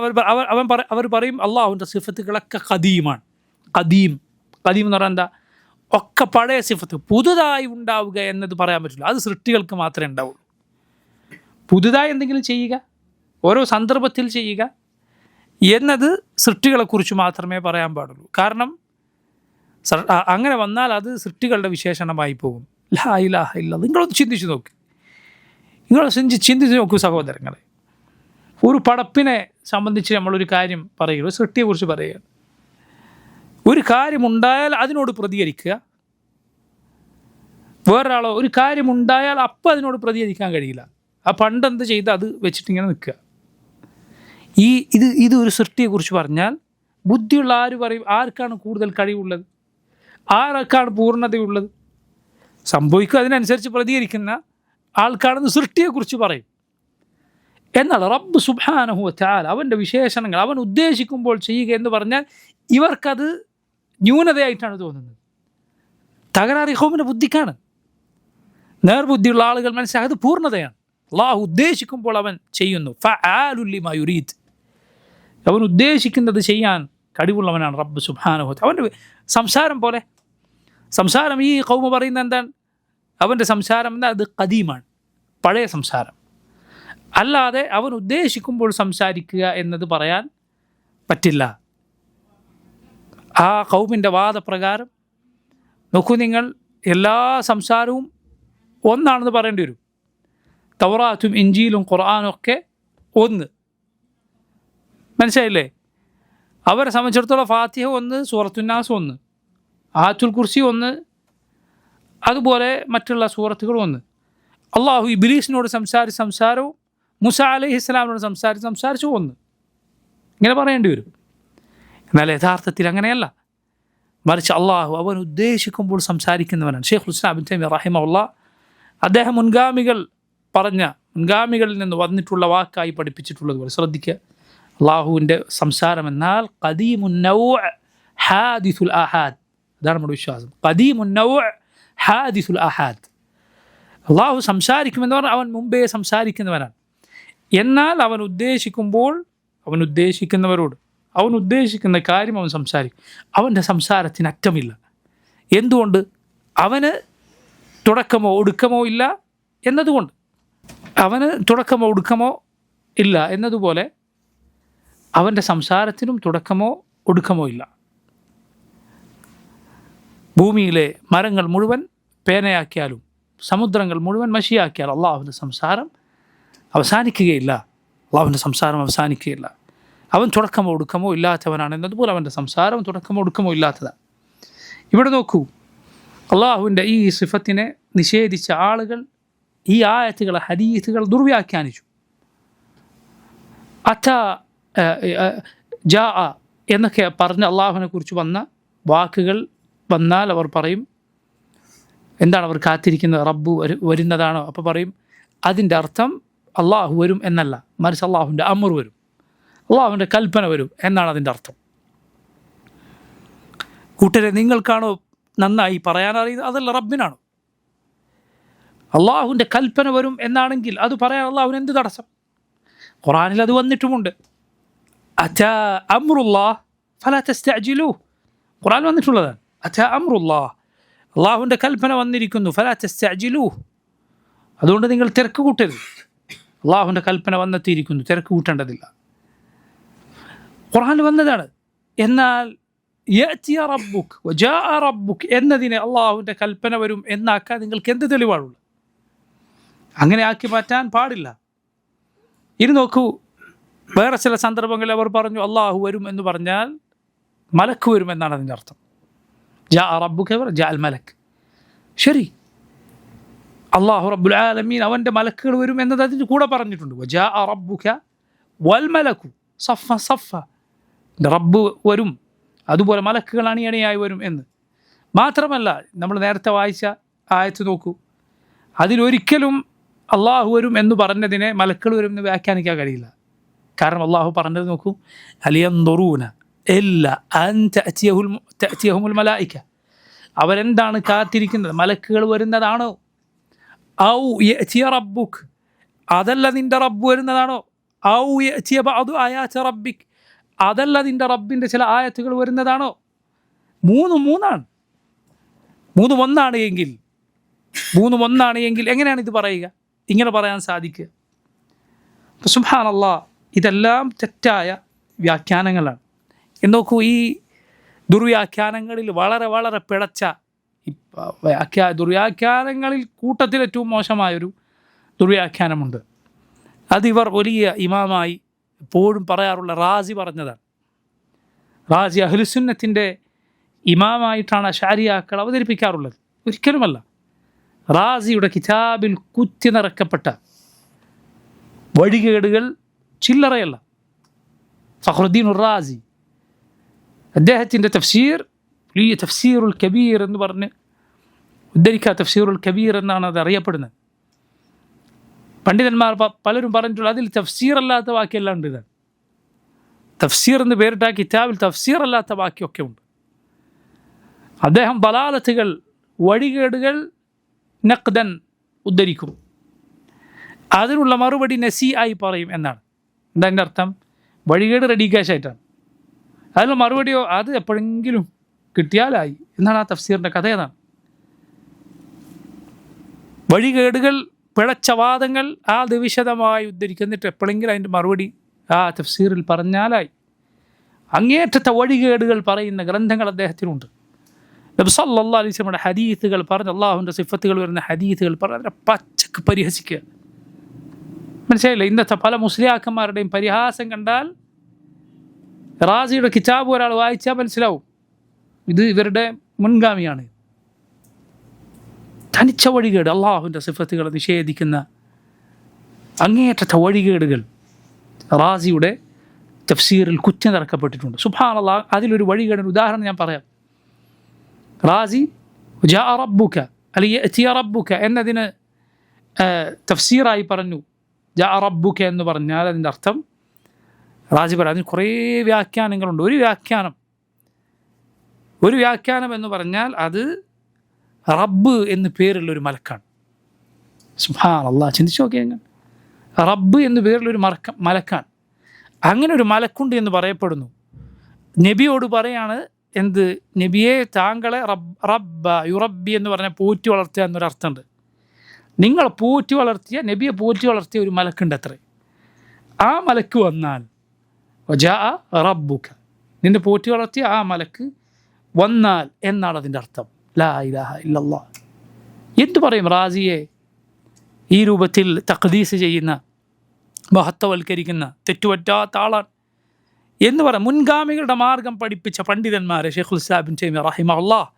അവർ പറയും അള്ളാഹുവിൻ്റെ സിഫത്തുകളൊക്കെ ഖദീമാണ്. ഖദീം എന്ന് പറഞ്ഞാൽ എന്താ? ഒക്കെ പഴയ സിഫത്ത്, പുതുതായി ഉണ്ടാവുക എന്നത് പറയാൻ പറ്റില്ല. അത് സൃഷ്ടികൾക്ക് മാത്രമേ ഉണ്ടാവുള്ളൂ. പുതുതായി എന്തെങ്കിലും ചെയ്യുക, ഓരോ സന്ദർഭത്തിൽ ചെയ്യുക എന്നത് സൃഷ്ടികളെക്കുറിച്ച് മാത്രമേ പറയാൻ പാടുള്ളൂ. കാരണം അങ്ങനെ വന്നാൽ അത് സൃഷ്ടികളുടെ വിശേഷണമായി പോകും. ലാ ഇലാഹ ഇല്ലല്ലാഹ്. നിങ്ങളൊന്ന് ചിന്തിച്ച് നോക്ക്, ചിന്തിച്ച് നോക്കൂ സഹോദരങ്ങളെ. ഒരു പടപ്പിനെ സംബന്ധിച്ച് നമ്മളൊരു കാര്യം പറയുക, ഒരു സൃഷ്ടിയെക്കുറിച്ച് പറയുക. ഒരു കാര്യമുണ്ടായാൽ അതിനോട് പ്രതികരിക്കുക. വേറൊരാളോ ഒരു കാര്യമുണ്ടായാൽ അപ്പം അതിനോട് പ്രതികരിക്കാൻ കഴിയില്ല. ആ പണ്ടെന്ത് ചെയ്ത് അത് വെച്ചിട്ടിങ്ങനെ നിൽക്കുക. ഇത് ഒരു സൃഷ്ടിയെക്കുറിച്ച് പറഞ്ഞാൽ ബുദ്ധിയുള്ള ആര് പറയും ആർക്കാണ് കൂടുതൽ കഴിവുള്ളത്, ആർക്കാണ് പൂർണ്ണതയുള്ളത്? സംഭവിക്കുക അതിനനുസരിച്ച് പ്രതികരിക്കുന്ന ആൾക്കാണെന്ന് സൃഷ്ടിയെക്കുറിച്ച് പറയും. എന്നാൽ റബ്ബ് സുബ്ഹാനഹു വ തആല അവൻ്റെ വിശേഷണങ്ങൾ അവൻ ഉദ്ദേശിക്കുമ്പോൾ ചെയ്യുക എന്ന് പറഞ്ഞാൽ ഇവർക്കത് ന്യൂനതയായിട്ടാണ് തോന്നുന്നത്. തകരാറ് യഹോവയുടെ ബുദ്ധിക്കാണ്. നേർബുദ്ധിയുള്ള ആളുകൾ മനസ്സിലാക്കുക അത് പൂർണ്ണതയാണ്. അള്ളാഹു ഉദ്ദേശിക്കുമ്പോൾ അവൻ ചെയ്യുന്നു. ഫഅാലുൻ ലിമാ യുരീദ്. അവൻ ഉദ്ദേശിക്കുന്നത് ചെയ്യാൻ കഴിവുള്ളവനാണ് റബ്ബ് സുബ്ഹാനഹു വ തആല. അവൻ്റെ സംസാരം പോലെ സംസാരം, ഈ ഖൗമ പറയുന്നത് എന്താണ്? അവൻ്റെ സംസാരം എന്താ? അത് ഖദീമാണ്, പഴയ സംസാരം. അല്ലാതെ അവൻ ഉദ്ദേശിക്കുമ്പോൾ സംസാരിക്കുക എന്നത് പറയാൻ പറ്റില്ല. ആ ഖൗമിൻ്റെ വാദപ്രകാരം നോക്കൂ നിങ്ങൾ, എല്ലാ സംസാരവും ഒന്നാണെന്ന് പറയേണ്ടി വരും. തൗറാത്തും ഇഞ്ചീലും ഖുർആനും ഒക്കെ ഒന്ന്. മനസ്സിലായില്ലേ? അവരെ സംബന്ധിച്ചിടത്തോളം ഫാത്തിഹ ഒന്ന്, സൂറത്തുൻ നാസ് ഒന്ന്, ആയത്തുൽ കുർസി ഒന്ന്, അതുപോലെ മറ്റുള്ള സൂറത്തുകൾ ഒന്ന്. അള്ളാഹു ഇബ്ലീസിനോട് സംസാരിച്ച സംസാരവും മൂസാ അലൈഹിസ്സലാമിനോട് സംസാരിച്ചു ഒന്ന്. ഇങ്ങനെ പറയേണ്ടി വരും. എന്നാൽ യഥാർത്ഥത്തിൽ അങ്ങനെയല്ല. മറിച്ച് അള്ളാഹു അവൻ ഉദ്ദേശിക്കുമ്പോൾ സംസാരിക്കുന്നവനാണ്. ഷെയ്ഖുൽ ഇസ്ലാം ഇബ്നു തൈമിയ്യ റഹിമഹുല്ലാഹ് അദ്ദേഹം മുൻഗാമികളിൽ നിന്ന് വന്നിട്ടുള്ള വാക്കായി പഠിപ്പിച്ചിട്ടുള്ളതുപോലെ ശ്രദ്ധിക്കുക. അള്ളാഹുവിൻ്റെ സംസാരം എന്നാൽ ഖദീമുൻ നൗഅ് ഹാദിസുൽ ആഹാദ്. അതാണ് നമ്മുടെ വിശ്വാസം. ഖദീമുൻ നൗഅ് ഹാദിസുൽ ആഹാദ്. അള്ളാഹു സംസാരിക്കുമെന്ന് പറഞ്ഞാൽ അവൻ മുമ്പേ സംസാരിക്കുന്നവനാണ്. എന്നാൽ അവൻ ഉദ്ദേശിക്കുമ്പോൾ അവൻ ഉദ്ദേശിക്കുന്നവരോട് അവൻ ഉദ്ദേശിക്കുന്ന കാര്യം അവൻ സംസാരിക്കും. അവൻ്റെ സംസാരത്തിന് അറ്റമില്ല. എന്തുകൊണ്ട്? അവന് തുടക്കമോ ഒടുക്കമോ ഇല്ല എന്നതുകൊണ്ട്. അവന് തുടക്കമോ ഒടുക്കമോ ഇല്ല എന്നതുപോലെ അവൻ്റെ സംസാരത്തിനും തുടക്കമോ ഒടുക്കമോ ഇല്ല. ഭൂമിയിലെ മരങ്ങൾ മുഴുവൻ പേനയാക്കിയാലും സമുദ്രങ്ങൾ മുഴുവൻ മഷിയാക്കിയാലും അള്ളാഹുവിൻ്റെ സംസാരം അവസാനിക്കുകയില്ല. അള്ളാഹുവിൻ്റെ സംസാരം അവസാനിക്കുകയില്ല. അവൻ തുടക്കമോ ഒടുക്കമോ ഇല്ലാത്തവനാണ് എന്നതുപോലെ അവൻ്റെ സംസാരം തുടക്കമോ ഒടുക്കമോ ഇല്ലാത്തതാണ്. ഇവിടെ നോക്കൂ, അള്ളാഹുവിൻ്റെ ഈ സിഫത്തിനെ നിഷേധിച്ച ആളുകൾ ഈ ആയത്തുകൾ ഹദീസുകൾ ദുർവ്യാഖ്യാനിച്ചു. ജാ എന്നൊക്കെ പറഞ്ഞ് അള്ളാഹുവിനെ കുറിച്ച് വന്ന വാക്കുകൾ വന്നാൽ അവർ പറയും, എന്താണ് അവർ കാത്തിരിക്കുന്നത്? റബ്ബ് വരുന്നതാണോ? അപ്പോൾ പറയും അതിൻ്റെ അർത്ഥം അള്ളാഹു വരും എന്നല്ല, മറിച്ച് അള്ളാഹുവിൻ്റെ അമർ വരും, അള്ളാഹുവിൻ്റെ കൽപ്പന വരും എന്നാണ് അതിൻ്റെ അർത്ഥം. കൂട്ടരെ, നിങ്ങൾക്കാണോ നന്നായി പറയാനറിയുന്നത്? അതല്ല റബ്ബിനാണോ? അള്ളാഹുവിൻ്റെ കൽപ്പന വരും എന്നാണെങ്കിൽ അത് പറയാൻ അള്ളാഹുവിന് എന്ത് തടസ്സം? ഖുർആനിൽ അത് വന്നിട്ടുമുണ്ട്. അതാ അംറുല്ലാഹ് ഫലാ തസ്തഅജിലൂഹ്. ഖുർആൻ വന്നിട്ടുള്ളതാണ്. അതാ അംറുല്ലാഹ്, അള്ളാഹുവിൻ്റെ കൽപ്പന വന്നിരിക്കുന്നു. ഫലാ തസ്തഅജിലൂഹ്, അതുകൊണ്ട് നിങ്ങൾ തിരക്ക് കൂട്ടരുത്. അള്ളാഹുവിൻ്റെ കൽപ്പന വന്നെത്തിയിരിക്കുന്നു, തിരക്ക് കൂട്ടേണ്ടതില്ല. ഖുർആനിൽ വന്നതാണ്. എന്നാൽ യഅ്തിയ റബ്ബുക് വജാഅ റബ്ബുക് എന്നതിനെ അള്ളാഹുവിൻ്റെ കൽപ്പന വരും എന്നാക്കാൻ നിങ്ങൾക്ക് എന്ത് തെളിവാണുള്ളത്? അങ്ങനെ ആക്കി മാറ്റാൻ പാടില്ല. ഇനി നോക്കൂ, വേറെ ചില സന്ദർഭങ്ങളിൽ അവർ പറഞ്ഞു അള്ളാഹു വരും എന്ന് പറഞ്ഞാൽ മലക്ക് വരും എന്നാണ് അതിൻ്റെ അർത്ഥം. ജാ റബ്ബുക ജാ അൽ മലക്ക്. ശരി, അള്ളാഹു റബ്ബുൽ ആലമീൻ അവൻ്റെ മലക്കുകൾ വരും എന്നത് അതിൻ്റെ കൂടെ പറഞ്ഞിട്ടുണ്ട്. വജാ റബ്ബുക വൽ മലക്കു സഫ സഫ. റബ്ബ് വരും, അതുപോലെ മലക്കുകൾ അണിയണിയായി വരും എന്ന്. മാത്രമല്ല, നമ്മൾ നേരത്തെ വായിച്ച ആയത്ത് നോക്കൂ, അതിലൊരിക്കലും അള്ളാഹു വരും എന്ന് പറഞ്ഞതിനെ മലക്കുകൾ വരും എന്ന് വ്യാഖ്യാനിക്കാൻ കഴിയില്ല. കാരണം അള്ളാഹു പറഞ്ഞത് നോക്കൂ, അലിയൻദുറൂന ഇല്ല അൻ തഅതിയഹുൽ മലായിക. അവരെന്താണ് കാത്തിരിക്കുന്നത്? മലക്കുകൾ വരുന്നതാണോ? ഔ യഅ്തിയ റബ്ബുക്, അതല്ല നിൻ്റെ റബ്ബ് വരുന്നതാണോ? ഔ യഅ്തിയ ബഅദു ആയാതി റബ്ബിക്, അതല്ല നിന്റെ റബ്ബിൻ്റെ ചില ആയത്തുകൾ വരുന്നതാണോ? മൂന്നാണ്. മൂന്നും ഒന്നാണ് എങ്കിൽ എങ്ങനെയാണ് ഇത് പറയുക? ഇങ്ങനെ പറയാൻ സാധിക്കുക? സുബ്ഹാനല്ലാഹ്, ഇതെല്ലാം തെറ്റായ വ്യാഖ്യാനങ്ങളാണ്. എന്നോക്കൂ, ഈ ദുർവ്യാഖ്യാനങ്ങളിൽ വളരെ വളരെ പിഴച്ച ദുർവ്യാഖ്യാനങ്ങളിൽ കൂട്ടത്തിൽ ഏറ്റവും മോശമായൊരു ദുർവ്യാഖ്യാനമുണ്ട്. അതിവർ വലിയ ഇമാമായി എപ്പോഴും പറയാറുള്ള റാസി പറഞ്ഞതാണ്. റാസി അഹ്ലുസുന്നത്തിൻ്റെ ഇമാമായിട്ടാണ് അശാരിയാക്കൾ അവതരിപ്പിക്കാറുള്ളത്. ഒരിക്കലുമല്ല. റാസിയുടെ കിതാബിൽ കുത്തി നിറക്കപ്പെട്ട വഴികേടുകൾ ചില്ലറയല്ല. ഫഖ്റുദ്ദീൻ റാസി അദ്ദേഹത്തിൻ്റെ തഫ്സീർ, വലിയ തഫ്സീറുൽ കബീർ എന്ന് പറഞ്ഞ് ഉദ്ധരിക്കുക. തഫ്സീറുൽ കബീർ എന്നാണ് അത് അറിയപ്പെടുന്നത്. പണ്ഡിതന്മാർ പലരും പറഞ്ഞിട്ടുള്ള അതിൽ തഫ്സീർ അല്ലാത്ത ബാക്കിയെല്ലാം ഉണ്ട്. ഇതാണ് തഫ്സീർ എന്ന് പേരിട്ട കിതാബിൽ തഫ്സീർ അല്ലാത്ത ബാക്കിയൊക്കെ ഉണ്ട്. അദ്ദേഹം ദലാലത്തുകൾ, വഴികേടുകൾ നഖ്ദൻ ഉദ്ധരിക്കും. അതിനുള്ള മറുപടി നസി ആയി പറയും എന്നാണ്. എന്താ എൻ്റെ അർത്ഥം? വഴികേട് റെഡി ക്യാഷ് ആയിട്ടാണ്. അതിനുള്ള മറുപടിയോ അത് എപ്പോഴെങ്കിലും കിട്ടിയാലായി എന്നാണ് ആ തഫ്സീറിൻ്റെ കഥ. ഏതാണ് വഴികേടുകൾ, പിഴച്ച വാദങ്ങൾ ആ വിശദമായി ഉദ്ധരിക്കുന്നിട്ട് എപ്പോഴെങ്കിലും അതിൻ്റെ മറുപടി ആ തഫ്സീറിൽ പറഞ്ഞാലായി. അങ്ങേറ്റത്തെ വഴികേടുകൾ പറയുന്ന ഗ്രന്ഥങ്ങൾ അദ്ദേഹത്തിനുണ്ട്. നബി സല്ലല്ലാഹു അലൈഹി വസല്ലമയുടെ ഹദീസുകൾ പറഞ്ഞ്, അള്ളാഹുവിൻ്റെ സിഫത്തുകൾ വരുന്ന ഹദീസുകൾ പറഞ്ഞ് അതിനെ പച്ചക്ക് പരിഹസിക്കുക. മനസ്സിലായില്ല? ഇന്നത്തെ പല മുസ്ലിയാക്കന്മാരുടെയും പരിഹാസം കണ്ടാൽ റാസിയുടെ കിതാബ് ഒരാൾ വായിച്ചാൽ മനസ്സിലാവും ഇത് ഇവരുടെ മുൻഗാമിയാണ്. തനിച്ച വഴികേട്, അള്ളാഹുവിൻ്റെ സിഫത്തുകളെ നിഷേധിക്കുന്ന അങ്ങേയറ്റത്തെ വഴികേടുകൾ റാസിയുടെ തഫ്സീറിൽ കുത്തി നിറക്കപ്പെട്ടിട്ടുണ്ട്. സുബ്ഹാനല്ലാഹ്, അതിലൊരു വഴികേടിന് ഉദാഹരണം ഞാൻ പറയാം. റാസി ജാഅ റബ്ബുക അല്ലെങ്കിൽ യഅ്തിയ റബ്ബുക എന്നതിന് തഫ്സീറായി പറഞ്ഞു. ജാഅ റബ്ബുക എന്ന് പറഞ്ഞാൽ അതിൻ്റെ അർത്ഥം റാസി പറയാം. അതിന് കുറേ വ്യാഖ്യാനങ്ങളുണ്ട്. ഒരു വ്യാഖ്യാനം എന്ന് പറഞ്ഞാൽ അത് റബ്ബ് എന്ന് പേരുള്ളൊരു മലക്കാണ്. സുബ്ഹാനല്ലാഹ്, ചിന്തിച്ചു നോക്കിയാൽ റബ്ബ് എന്ന് പേരുള്ളൊരു മലക്കാണ്. അങ്ങനെ ഒരു മലക്കുണ്ട് എന്ന് പറയപ്പെടുന്നു. നബിയോട് പറയാണ്, എന്ത് നബിയെ, താങ്കളെ റബ്ബ യുറബ്ബി എന്ന് പറഞ്ഞാൽ പോറ്റി വളർത്തുക എന്നൊരർത്ഥമുണ്ട്. നിങ്ങൾ പോറ്റി വളർത്തിയ, നബിയെ പോറ്റി വളർത്തിയ ഒരു മലക്കുണ്ട് അത്രേ. ആ മലക്ക് വന്നാൽ വജാഅ റബ്ബുക, നിന്നെ പോറ്റി വളർത്തിയ ആ മലക്ക് വന്നാൽ എന്നാണ് അതിൻ്റെ അർത്ഥം. ലാ ഇലാഹ ഇല്ലല്ലാഹ്. എന്തു പറയും റാസിയെ ഈ രൂപത്തിൽ തഖ്ദീസ് ചെയ്യുന്ന, മഹത്വവൽക്കരിക്കുന്ന, തെറ്റുപറ്റാത്ത ആളാണ് എന്ന് പറയാം. മുൻഗാമികളുടെ മാർഗം പഠിപ്പിച്ച പണ്ഡിതന്മാരെ ഷെയ്ഖുൽ ഇസ്ലാം ഇബ്നു തൈമിയ്യ റഹിമഹുല്ലാഹ്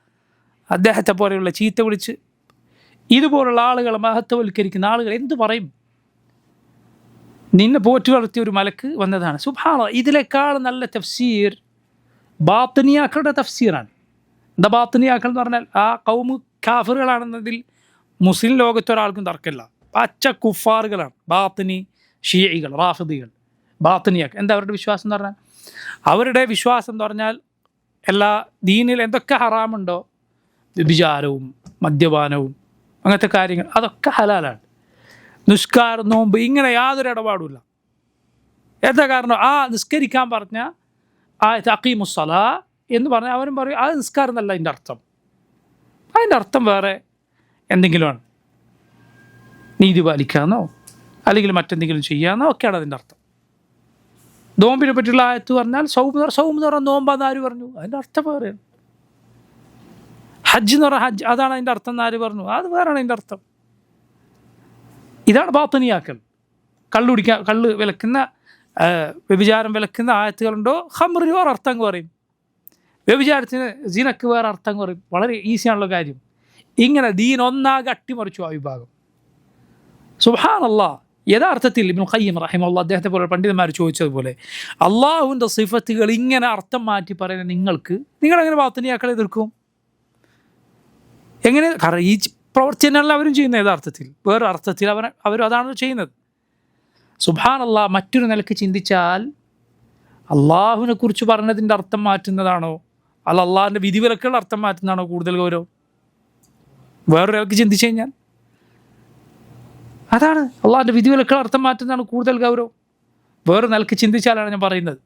അദ്ദേഹത്തെ പോലെയുള്ള ചീത്ത വിളിച്ച് ഇതുപോലുള്ള ആളുകളെ മഹത്വവൽക്കരിക്കുന്ന ആളുകൾ എന്തു പറയും? നിന്നെ പോറ്റി വളർത്തിയ ഒരു മലക്ക് വന്നതാണ്. സുബ്ഹാനല്ലാഹ്, ഇതിനേക്കാൾ നല്ല തഫ്സീർ ബാത്തിനിയാക്കളുടെ തഫ്സീറാണ്. എന്താ ബാത്തിനിയാക്കൾ എന്ന് പറഞ്ഞാൽ ആ ഖൗമ് കാഫിറുകളാണെന്നതിൽ മുസ്ലിം ലോകത്തൊരാൾക്കും തർക്കമില്ല. പച്ച കുഫാറുകളാണ് ബാത്തിനി, ഷിയകൾ, റാഫിദികൾ. ബാത്തിനിയാക്കൾ എന്താ അവരുടെ വിശ്വാസം എന്ന് പറഞ്ഞാൽ? അവരുടെ വിശ്വാസം എന്ന് പറഞ്ഞാൽ എല്ലാ ദീനിൽ എന്തൊക്കെ ഹറാമുണ്ടോ, വ്യഭിചാരവും മദ്യപാനവും അങ്ങനത്തെ കാര്യങ്ങൾ, അതൊക്കെ ഹലാലാണ്. നിസ്കാരം, നോമ്പ്, ഇങ്ങനെ യാതൊരു ഇടപാടുമില്ല. എന്താ കാരണം? ആ നിസ്കരിക്കാൻ പറഞ്ഞ ആ അഖീമുസ്സലാ എന്ന് പറഞ്ഞാൽ അവരും പറയും അത് നിസ്കാരം എന്നല്ല അതിൻ്റെ അർത്ഥം. അതിൻ്റെ അർത്ഥം വേറെ എന്തെങ്കിലുമാണ്. നീതി പാലിക്കാമെന്നോ അല്ലെങ്കിൽ മറ്റെന്തെങ്കിലും ചെയ്യാമെന്നോ ഒക്കെയാണ് അതിൻ്റെ അർത്ഥം. നോമ്പിനെ പറ്റിയുള്ള ആയത്ത് പറഞ്ഞാൽ സൗമ് എന്ന് പറഞ്ഞാൽ നോമ്പാന്ന് ആര് പറഞ്ഞു? അതിൻ്റെ അർത്ഥം വേറെയാണ്. ഹജ്ജ് എന്ന് പറഞ്ഞാൽ ഹജ്ജ് അതാണ് അതിൻ്റെ അർത്ഥം എന്ന് ആര് പറഞ്ഞു? അത് വേറെയാണ് അതിൻ്റെ അർത്ഥം. ഇതാണ് ബാത്തിനിയാക്കൽ. കള്ള് വിലക്കുന്ന, വ്യഭിചാരം വിലക്കുന്ന ആയത്തുകളുണ്ടോ, ഖംറിന് വേറെ അർത്ഥം പറയും, വ്യഭിചാരത്തിന് സിനക്ക് വേറെ അർത്ഥം പറയും. വളരെ ഈസിയാണുള്ള കാര്യം. ഇങ്ങനെ ദീൻ ഒന്നാകെ അട്ടിമറിച്ചു ആ വിഭാഗം. സുബ്ഹാനല്ലാഹ്, യഥാർത്ഥത്തിൽ ഇബ്നുൽ ഖയ്യിം റഹിമഹുല്ലാഹ് അദ്ദേഹത്തെ പോലെ പണ്ഡിതന്മാർ ചോദിച്ചതുപോലെ അള്ളാഹുവിൻ്റെ സിഫത്തുകൾ ഇങ്ങനെ അർത്ഥം മാറ്റി പറയുന്ന നിങ്ങളെങ്ങനെ ബാത്തിനിയാക്കളെ എതിർക്കും? എങ്ങനെ? കാരണം ഈ പ്രവൃത്തി തന്നെയല്ല അവരും ചെയ്യുന്നത്. യഥാർത്ഥത്തിൽ വേറെ അർത്ഥത്തിൽ അവർ അതാണ് ചെയ്യുന്നത്. സുബ്ഹാനല്ലാഹ്, മറ്റൊരു നിലക്ക് ചിന്തിച്ചാൽ അള്ളാഹുവിനെ കുറിച്ച് പറഞ്ഞതിൻ്റെ അർത്ഥം മാറ്റുന്നതാണോ അല്ല അള്ളാഹിൻ്റെ വിധിവിലക്കുകളുടെ അർത്ഥം മാറ്റുന്നതാണോ കൂടുതൽ ഗൗരവം? വേറൊരാൾക്ക് ചിന്തിച്ചു കഴിഞ്ഞാൽ അതാണ് അള്ളാഹിൻ്റെ വിധിവിലക്കുകളുടെ അർത്ഥം മാറ്റുന്നതാണ് കൂടുതൽ ഗൗരവം. വേറെ നിലക്ക് ചിന്തിച്ചാലാണ് ഞാൻ പറയുന്നത്.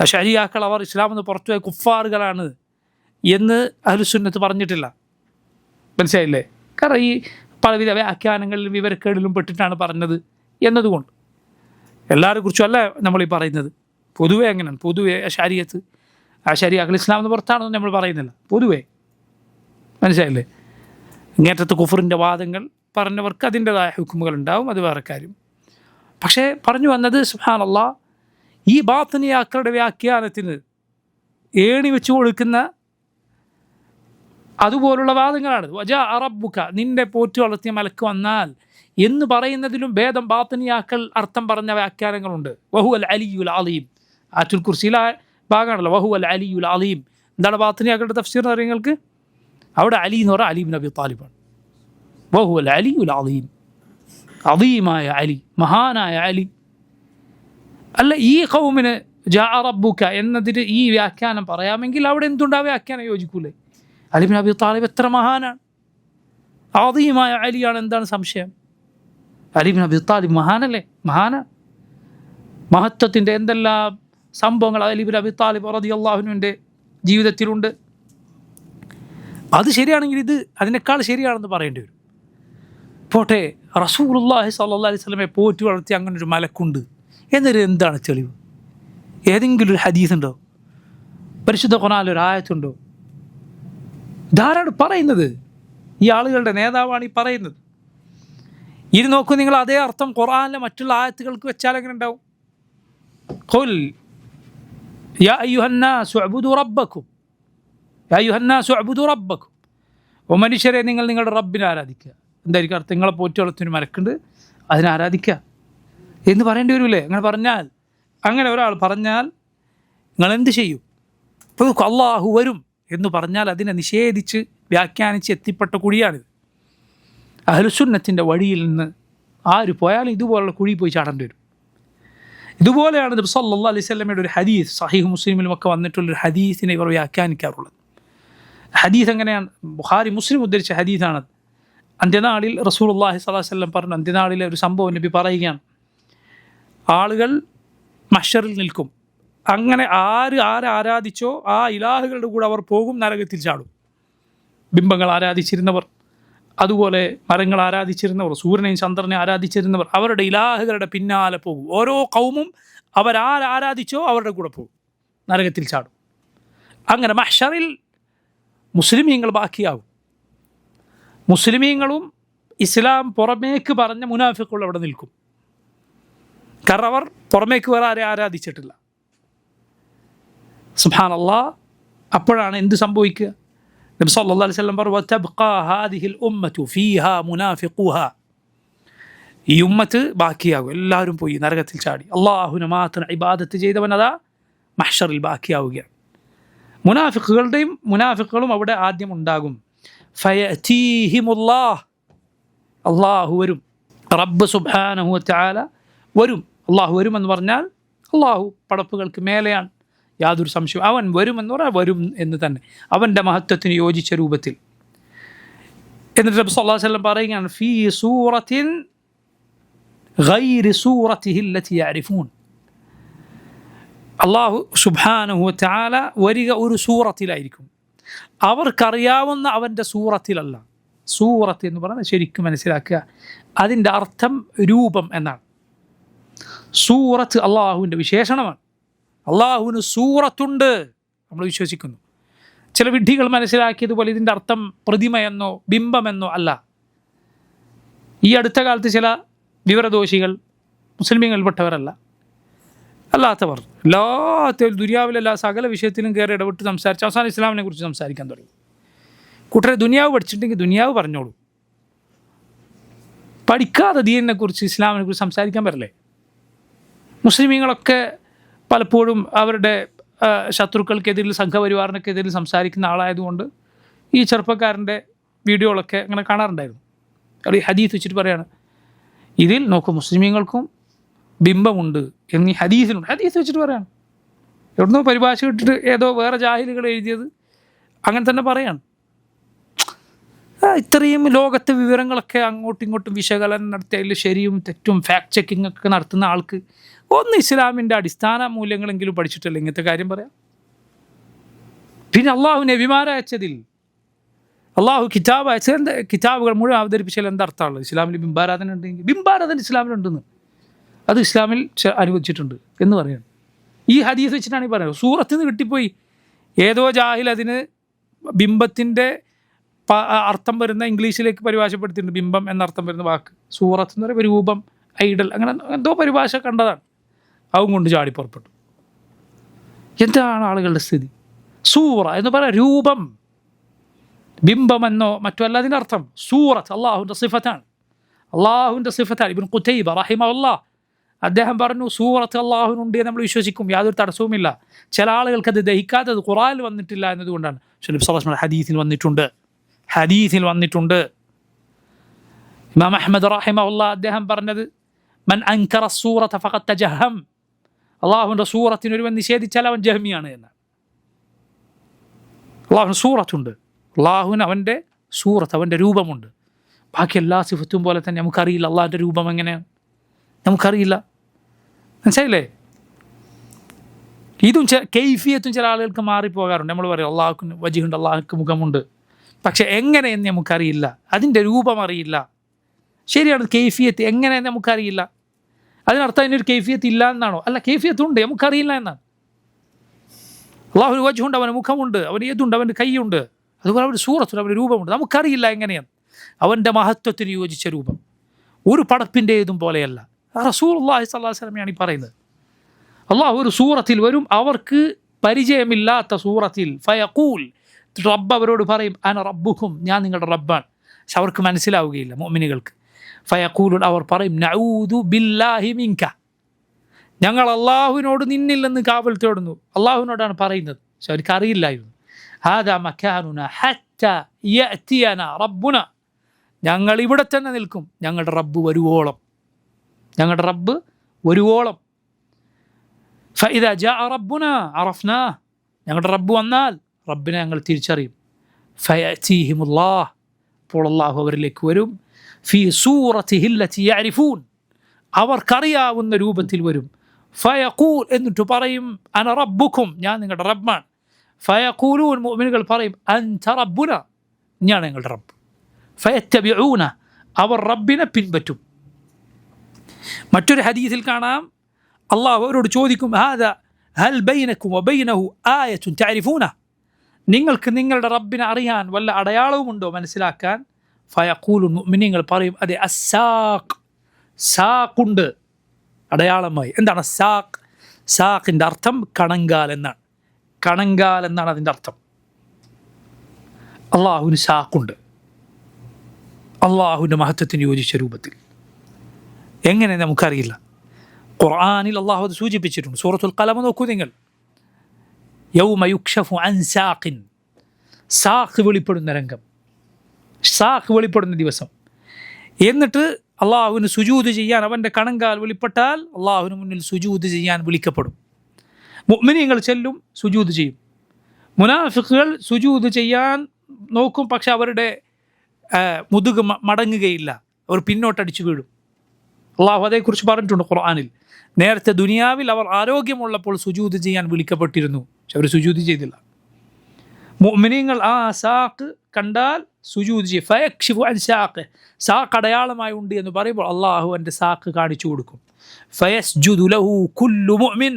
ശരിയാക്കൾ അവർ ഇസ്ലാമിൽ നിന്ന് പുറത്തുപോയ കുഫാറുകളാണ് എന്ന് അഹ്ലുസുന്നത്ത് പറഞ്ഞിട്ടില്ല. മനസ്സിലായില്ലേ? കാരണം ഈ പലവിധ വ്യാഖ്യാനങ്ങളിലും വിവരക്കേടിലും പെട്ടിട്ടാണ് പറഞ്ഞത് എന്നതുകൊണ്ട് എല്ലാവരെ കുറിച്ചും അല്ല നമ്മളീ പറയുന്നത്. പൊതുവെ അങ്ങനെയാണ്. പൊതുവെ ശരിയാക്കൾ ഇസ്ലാമിൽ പുറത്താണെന്ന് നമ്മൾ പറയുന്നില്ല. പൊതുവെ മനസ്സിലായില്ലേ? ഇങ്ങേറ്റത്തെ കുഫറിൻ്റെ വാദങ്ങൾ പറഞ്ഞവർക്ക് അതിൻ്റെതായ ഹുക്കുമുകൾ ഉണ്ടാവും, അത് വേറെ കാര്യം. പക്ഷേ പറഞ്ഞു വന്നത് സുബ്ഹാനല്ലാഹ്, ഈ ബാത്തിനിയാക്കളുടെ വ്യാഖ്യാനത്തിന് ഏണി വെച്ച് കൊടുക്കുന്ന അതുപോലുള്ള വാദങ്ങളാണ്. വജാ റബ്ബുക, നിന്റെ പോറ്റി വളർത്തിയ മലക്ക് വന്നാൽ എന്ന് പറയുന്നതിലും ഭേദം ബാത്തിനിയാക്കൾ അർത്ഥം പറഞ്ഞ വ്യാഖ്യാനങ്ങളുണ്ട്. വഹുവൽ അലിയുൽ അലീം, ആറ്റുൽ കുർസിയിലെ ഭാഗമാണല്ലോ വഹുവൽ അലിയുൽ അലീം. എന്താണ് ബാത്തിനിയാക്കളുടെ തഫ്സീർ എന്ന് പറയുന്നത്? നിങ്ങൾക്ക് അവിടെ അലി എന്ന് പറഞ്ഞാൽ അലി ഇബ്നു അബി താലിബാണ്. വഹുവൽ അലിയുൽ അലീം, അദീമായ അലി, മഹാനായ അലി. അല്ല, ഈ ഖൗമിന് ജാ റബ്ബുക എന്നതിന് ഈ വ്യാഖ്യാനം പറയാമെങ്കിൽ അവിടെ എന്തുണ്ടാ വ്യാഖ്യാനം യോജിക്കൂലേ? അലി ഇബ്നു അബി താലിബ് എത്ര മഹാനാണ്, അദീമായ അലിയാണ്. എന്താണ് സംശയം? അലി ഇബ്നു അബി താലിബ് മഹാനല്ലേ? മഹത്വത്തിൻ്റെ എന്തെല്ലാം സംഭവങ്ങൾ അലി ഇബ്നു അബി താലിബ് റളിയല്ലാഹു അൻഹുവിൻ്റെ ജീവിതത്തിലുണ്ട്. അത് ശരിയാണെങ്കിൽ ഇത് അതിനേക്കാൾ ശരിയാണെന്ന് പറയേണ്ടി വരും. പോട്ടെ, റസൂലുള്ളാഹി സ്വല്ലല്ലാഹി അലൈഹി വസല്ലമയെ പോറ്റി വളർത്തി അങ്ങനെ ഒരു മലക്കുണ്ട് എന്നൊരു എന്താണ് തെളിവ്? ഏതെങ്കിലും ഒരു ഹദീസ് ഉണ്ടോ? പരിശുദ്ധ ഖുർആനിൽ ഒരു ആയത്തുണ്ടോ? ഇതാരാണ് പറയുന്നത്? ഈ ആളുകളുടെ നേതാവാണ് ഈ പറയുന്നത്. ഇത് നോക്കൂ നിങ്ങൾ, അതേ അർത്ഥം ഖുർആനിലെ മറ്റുള്ള ആയത്തുകൾക്ക് വെച്ചാൽ എങ്ങനെ ഉണ്ടാവും? ഖുൽ യാ അയ്യുഹന്നാസു ഉഅ്ബുദു റബ്ബക്കും, യാ അയ്യുഹന്നാസു ഉഅ്ബുദു റബ്ബക്കും, ഓ മനുഷ്യരെ നിങ്ങൾ നിങ്ങളുടെ റബ്ബിനെ ആരാധിക്കുക. എന്തായിരിക്കും അർത്ഥം? നിങ്ങളെ പോറ്റി വളർത്തിന് മലക്കുണ്ട്, അതിനെ ആരാധിക്കുക എന്ന് പറയേണ്ടി വരില്ലേ? അങ്ങനെ ഒരാൾ പറഞ്ഞാൽ നിങ്ങൾ എന്ത് ചെയ്യും? ഇപ്പോൾ അള്ളാഹു വരും എന്ന് പറഞ്ഞാൽ അതിനെ നിഷേധിച്ച് വ്യാഖ്യാനിച്ച് എത്തിപ്പെട്ട കുഴിയാണിത്. അഹ്ലുസുന്നത്തിൻ്റെ വഴിയിൽ നിന്ന് ആര് പോയാലും ഇതുപോലുള്ള കുഴി പോയി ചാടേണ്ടി വരും. ഇതുപോലെയാണ് നബി സല്ലല്ലാഹു അലൈഹി വസല്ലമയുടെ ഒരു ഹദീസ്, സഹീഹ് മുസ്ലിമിലുമൊക്കെ വന്നിട്ടുള്ളൊരു ഹദീസിനെ ഇവർ വ്യാഖ്യാനിക്കാറുള്ളത്. ഹദീസ് എങ്ങനെയാണ്? ബുഖാരി മുസ്ലിം ഉദ്ധരിച്ച ഹദീസാണ്. അന്ത്യനാളിൽ റസൂലുള്ളാഹി സ്വല്ലല്ലാഹു അലൈഹി വസല്ലം പറഞ്ഞു, അന്ത്യനാളിലെ ഒരു സംഭവം നബി പറയുകയാണ്. ആളുകൾ മഹ്ശറിൽ നിൽക്കും. അങ്ങനെ ആര് ആരാധിച്ചോ ആ ഇലാഹുകളുടെ കൂടെ അവർ പോകും, നരകത്തിൽ ചാടും. ബിംബങ്ങൾ ആരാധിച്ചിരുന്നവർ, അതുപോലെ മരങ്ങൾ ആരാധിച്ചിരുന്നവർ, സൂര്യനെയും ചന്ദ്രനെ ആരാധിച്ചിരുന്നവർ അവരുടെ ഇലാഹുകളുടെ പിന്നാലെ പോകും. ഓരോ ഖൗമും ആരാധിച്ചോ അവരുടെ കൂടെ പോകും, നരകത്തിൽ ചാടും. അങ്ങനെ മഹ്ശറിൽ മുസ്ലിമീങ്ങൾ ബാക്കിയാകും. മുസ്ലിമീങ്ങളും ഇസ്ലാം പുറമേക്ക് പറഞ്ഞ മുനാഫിക്കുകൾ അവിടെ നിൽക്കും. കാരണം അവർ പുറമേക്ക് വേറെ ആരെ ആരാധിച്ചിട്ടില്ല. സുബ്ഹാനല്ലാഹ്. അപ്പോഴാണ് എന്ത് സംഭവിക്കുക? നബി സല്ലല്ലാഹു അലൈഹി വസല്ലം പറഞ്ഞു, വതബ്ഖാ ഹാദിഹിൽ ഉമ്മതു ഫീഹാ മുനാഫിഖൂഹാ, ഈ ഉമ്മത്ത് ബാക്കിയാകും, എല്ലാവരും പോയി നരകത്തിൽ ചാടി. അള്ളാഹുവിനെ മാത്രം ഇബാദത്ത് ചെയ്തവൻ അതാ മഹ്ശറിൽ ബാക്കിയാവുകയാണ്. മുനാഫിക്കുകളും അവിടെ ആദ്യം ഉണ്ടാകും. ഫയഅതീഹിമുല്ലാഹ്, അള്ളാഹു വരും, റബ്ബ് സുബ്ഹാനഹു വതആല വരും. അള്ളാഹു വരുമെന്ന് പറഞ്ഞാൽ അള്ളാഹു പടപ്പുകൾക്ക് മേലെയാണ്, യാതൊരു സംശയവും. അവൻ വരുമെന്ന് പറഞ്ഞാൽ വരും എന്ന് തന്നെ, അവൻ്റെ മഹത്വത്തിന് യോജിച്ച രൂപത്തിൽ. എന്നിട്ട് നബി സല്ലല്ലാഹു അലൈഹി വസല്ലം പറയുകയാണ്, ഫീ സൂറത്തിൻ ഗൈരി സൂറത്തിഹി അല്ലതി യഅരിഫൂൻ, അള്ളാഹു സുബ്ഹാനഹു വതആല വരിക ഒരു സൂറത്തിലായിരിക്കും, അവർക്കറിയാവുന്ന അവൻ്റെ സൂറത്തിലല്ല. സൂറത്ത് എന്ന് പറഞ്ഞാൽ ശരിക്കും മനസ്സിലാക്കുക, അതിൻ്റെ അർത്ഥം രൂപം എന്നാണ്. സൂറത്ത് അള്ളാഹുവിൻ്റെ വിശേഷണമാണ്. അള്ളാഹുവിന് സൂറത്തുണ്ട്, നമ്മൾ വിശ്വസിക്കുന്നു. ചില വിഡ്ഢികൾ മനസ്സിലാക്കിയതുപോലെ ഇതിൻ്റെ അർത്ഥം പ്രതിമയെന്നോ ബിംബമെന്നോ അല്ല. ഈ അടുത്ത കാലത്ത് ചില വിവരദോഷികൾ, മുസ്ലിമീങ്ങളിൽപ്പെട്ടവരല്ല അല്ലാത്തവർ, ദുനിയാവിലെല്ലാ സകല വിഷയത്തിലും കയറി ഇടപെട്ട് സംസാരിച്ച് അവസാനം ഇസ്ലാമിനെ കുറിച്ച് സംസാരിക്കാൻ തുടങ്ങി. കൂട്ടരെ ദുനിയാവ് പഠിച്ചിട്ടുണ്ടെങ്കിൽ ദുനിയാവ് പറഞ്ഞോളൂ, പഠിക്കാതെ ദീനിനെ കുറിച്ച് ഇസ്ലാമിനെ കുറിച്ച് സംസാരിക്കാൻ പറ്റില്ലേ? മുസ്ലിമീങ്ങളൊക്കെ പലപ്പോഴും അവരുടെ ശത്രുക്കൾക്കെതിരിൽ, സംഘപരിവാറിനൊക്കെതിരിൽ സംസാരിക്കുന്ന ആളായതുകൊണ്ട് ഈ ചെറുപ്പക്കാരൻ്റെ വീഡിയോകളൊക്കെ അങ്ങനെ കാണാറുണ്ടായിരുന്നു. അവർ ഈ ഹദീസ് വെച്ചിട്ട് പറയാണ്, ഇതിൽ നോക്കും മുസ്ലിമീങ്ങൾക്കും ബിംബമുണ്ട് എന്നീ ഹദീസിലുണ്ട്. ഹദീസ് വെച്ചിട്ട് പറയാണ്, എവിടുന്നോ പരിഭാഷ ഇട്ടിട്ട് ഏതോ വേറെ ജാഹിലുകൾ എഴുതിയത് അങ്ങനെ തന്നെ പറയാണ്. ഇത്രയും ലോകത്തെ വിവരങ്ങളൊക്കെ അങ്ങോട്ടും ഇങ്ങോട്ടും വിശകലനം നടത്തി അതിൽ ശരിയും തെറ്റും ഫാക്ട് ചെക്കിംഗ് ഒക്കെ നടത്തുന്ന ആൾക്ക് ഒന്ന് ഇസ്ലാമിൻ്റെ അടിസ്ഥാന മൂല്യങ്ങളെങ്കിലും പഠിച്ചിട്ടല്ലേ ഇങ്ങനത്തെ കാര്യം പറയാം? പിന്നെ അള്ളാഹു നബിമാരയച്ചതിൽ അള്ളാഹു കിതാബ് അയച്ചത് എന്താ? കിതാബുകൾ മുഴുവൻ അവതരിപ്പിച്ചാൽ എന്താ അർത്ഥമുള്ളത്? ഇസ്ലാമിൽ ബിംബാരാധന ഉണ്ടെങ്കിൽ ബിംബാരാധന ഇസ്ലാമിലുണ്ടെന്ന്, അത് ഇസ്ലാമിൽ അനുവദിച്ചിട്ടുണ്ട് എന്ന് പറയുന്നത്. ഈ ഹദീസ് വെച്ചിട്ടാണ് ഈ പറയുന്നത്. സൂറത്തിൽ നിന്ന് കിട്ടിപ്പോയി. ഏതോ ജാഹിൽ അതിന് ബിംബത്തിൻ്റെ അർത്ഥം വരുന്ന ഇംഗ്ലീഷിലേക്ക് പരിഭാഷപ്പെടുത്തിയിട്ടുണ്ട്. ബിംബം എന്നർത്ഥം വരുന്ന വാക്ക് സൂറത്ത് എന്ന് പറയുമ്പോൾ രൂപം, ഐഡൽ, അങ്ങനെ എന്തോ പരിഭാഷ കണ്ടതാണ്. അതും കൊണ്ട് ചാടി പുറപ്പെട്ടു. എന്താണ് ആളുകളുടെ സ്ഥിതി? സൂറ എന്ന് പറയാം രൂപം, ബിംബമെന്നോ മറ്റോ അല്ല അതിൻ്റെ അർത്ഥം. സൂറത്ത് അള്ളാഹുവിൻ്റെ സിഫത്താണ്, അള്ളാഹുവിൻ്റെ സിഫത്താണ്. ഇബ്നു ഖുതൈബ റഹിമഹുല്ലാഹ് അദ്ദേഹം പറഞ്ഞു സൂറത്ത് അള്ളാഹുവിനുണ്ട് എന്ന് നമ്മൾ വിശ്വസിക്കും, യാതൊരു തടസ്സവുമില്ല. ചില ആളുകൾക്ക് അത് ദഹിക്കാത്തത് ഖുർആനിൽ വന്നിട്ടില്ല എന്നതുകൊണ്ടാണ്. ഹദീസിൽ വന്നിട്ടുണ്ട്, ഹദീസിൽ വന്നിട്ടുണ്ട്. ഇമാം അഹ്മദ് റഹിമഹുല്ലാഹ് അദ്ദേഹം പറഞ്ഞത് മൻ അൻകറ സൂറത ഫഖദ് തജഹം, അള്ളാഹുവിൻ്റെ സൂറത്തിന് ഒരുവൻ നിഷേധിച്ചാൽ അവൻ ജഹ്മിയാണ് എന്നാണ്. അള്ളാഹുവിന് സൂറത്തുണ്ട്, അള്ളാഹുവിന് അവൻ്റെ സൂറത്ത്, അവൻ്റെ രൂപമുണ്ട്. ബാക്കി എല്ലാ സിഫത്തും പോലെ തന്നെ നമുക്കറിയില്ല അള്ളാഹിൻ്റെ രൂപം എങ്ങനെയാണ്, നമുക്കറിയില്ല. മനസ്സിലായില്ലേ? ഇതും കൈഫിയത്തും ചില ആളുകൾക്ക് മാറിപ്പോകാറുണ്ട്. നമ്മൾ പറയും അള്ളാഹുക്ക് വജിഹുണ്ട്, അള്ളാഹുക്ക് മുഖമുണ്ട്, പക്ഷെ എങ്ങനെയെന്ന് നമുക്കറിയില്ല, അതിൻ്റെ രൂപം അറിയില്ല. ശരിയാണ്, കൈഫിയത്ത് എങ്ങനെയെന്ന് നമുക്കറിയില്ല. അതിനർത്ഥം അതിനൊരു കൈഫിയത്ത് ഇല്ല എന്നാണോ? അല്ല, കൈഫിയത്തുണ്ട്, നമുക്കറിയില്ല എന്നാണ്. അള്ളാഹുവിന് വജ്ഹുണ്ട്, അവന് മുഖമുണ്ട്, അവന് ഏതുണ്ട്, അവൻ്റെ കൈയുണ്ട്, അതുപോലെ അവൻ്റെ സൂറത്തുണ്ട്, അവൻ്റെ രൂപമുണ്ട്, നമുക്കറിയില്ല എങ്ങനെയാണ്. അവൻ്റെ മഹത്വത്തിന് യോജിച്ച രൂപം ഒരു പടപ്പിൻ്റെ ഏതും പോലെയല്ല. റസൂലുള്ളാഹി സ്വല്ലല്ലാഹു അലൈഹി വസല്ലമയാണ് ഈ പറയുന്നത്. അള്ളാഹു ഒരു സൂറത്തിൽ വരും, അവർക്ക് പരിചയമില്ലാത്ത സൂറത്തിൽ, ഫയഖൂൽ, റബ്ബ് അവരോട് പറയും അന റബ്ബുക്കും, ഞാൻ നിങ്ങളുടെ റബ്ബാണ്. പക്ഷെ അവർക്ക് മനസ്സിലാവുകയില്ല മുഅ്മിനുകൾക്ക്. ഫയഖൂലുൻ, അവർ പറയും നഊദു ബില്ലാഹി മിൻക, ഞങ്ങൾ അള്ളാഹുവിനോട് നിന്നിൽ നിന്ന് കാവൽ തേടുന്നു. അള്ളാഹുവിനോടാണ് പറയുന്നത്, പക്ഷെ അവർക്ക് അറിയില്ലായിരുന്നു. ഹാദാ മക്കാനുന ഹത്താ യഅതിയനാ റബ്ബുന, ഞങ്ങൾ ഇവിടെ തന്നെ നിൽക്കും ഞങ്ങളുടെ റബ്ബ് വരുവോളം, ഞങ്ങളുടെ റബ്ബ് വരുവോളം. ഫഇദാ ജാഅ റബ്ബുനാ അറഫ്നാഹ്, ഞങ്ങളുടെ റബ്ബ് വന്നാൽ റബ്ബിനെ ഞങ്ങൾ തിരിച്ചറിയും. ഫയഅതീഹിമുല്ലാഹ്, അപ്പോൾ അള്ളാഹു അവരിലേക്ക് വരും. ഫീ സൂറത്തിഹി അല്ലതി യഅരിഫൂൻ, അവർക്കറിയാവുന്ന രൂപത്തിൽ വരും. ഫയഖൂൽ, എന്നിട്ട് പറയും അന റബ്ബുക്കും, ഞാൻ നിങ്ങളുടെ റബ്ബാണ്. ഫയഖൂലൂൻ, മുഅ്മിനുകൾ പറയും അൻത റബ്ബുന, ഞാൻ ഞങ്ങളുടെ റബ്ബ്. ഫയത്തബിഊന, അവർ റബ്ബിനെ പിൻപറ്റും. മറ്റൊരു ഹദീസിൽ കാണാം അള്ളാഹു അവരോട് ചോദിക്കും ഹാദാ ഹൽ ബൈനക്കും വബൈനഹു ആയത്തുൻ തഅരിഫൂന, നിങ്ങൾക്ക് നിങ്ങളുടെ റബ്ബിനെ അറിയാൻ വല്ല അടയാളവുമുണ്ടോ, മനസ്സിലാക്കാൻ? ഫയഖൂലുൻ, മുഅ്മിനീങ്ങൾ പറയും അതെ, അസ്സാഖ്, സാഖുണ്ട് അടയാളമായി. എന്താണ് സാഖ്? സാഖിൻ്റെ അർത്ഥം കണങ്കാൽ എന്നാണ്, കണങ്കാൽ എന്നാണ് അതിൻ്റെ അർത്ഥം. അള്ളാഹുവിന് സാഖുണ്ട്, അള്ളാഹുവിൻ്റെ മഹത്വത്തിന് യോജിച്ച രൂപത്തിൽ. എങ്ങനെ നമുക്കറിയില്ല. ഖുർആനിൽ അള്ളാഹു അത് സൂചിപ്പിച്ചിട്ടുണ്ട്. സൂറത്തുൽ ഖലം നോക്കൂ നിങ്ങൾ, യൗമ യുക്ഷഫു അൻ സാഖിൻ, സാഖ് വെളിപ്പെടുന്ന രംഗം, സാഖ് വെളിപ്പെടുന്ന ദിവസം. എന്നിട്ട് അള്ളാഹുവിന് സുജൂദ് ചെയ്യാൻ അവൻ്റെ കണങ്കാൽ വെളിപ്പെട്ടാൽ അള്ളാഹുവിന് മുന്നിൽ സുജൂദ് ചെയ്യാൻ വിളിക്കപ്പെടും. മുഅ്മിനീങ്ങൾ ചെല്ലും, സുജൂദ് ചെയ്യും. മുനാഫിഖുകൾ സുജൂദ് ചെയ്യാൻ നോക്കും, പക്ഷെ അവരുടെ മുതുക് മടങ്ങുകയില്ല, അവർ പിന്നോട്ടടിച്ചു വീഴും. അള്ളാഹു അതേക്കുറിച്ച് പറഞ്ഞിട്ടുണ്ട് ഖുർആനിൽ. നേരത്തെ ദുനിയാവിൽ അവർ ആരോഗ്യമുള്ളപ്പോൾ സുജൂദ് ചെയ്യാൻ വിളിക്കപ്പെട്ടിരുന്നു, പക്ഷെ അവർ സുജൂദ് ചെയ്തില്ല. മുഅ്മിനീങ്ങൾ ആ സാഖ് കണ്ടാൽ സുജൂദ് ചെയ്യും. ഫയക്ഷിഫു അൻ സാഖ്, സാഖ് അടയാളമായി ഉണ്ട് എന്ന് പറയുമ്പോൾ അള്ളാഹു എൻ്റെ സാഖ് കാണിച്ചു കൊടുക്കും. ഫയസ്ജുദു ലഹു കുല്ലു മുഅ്മിൻ,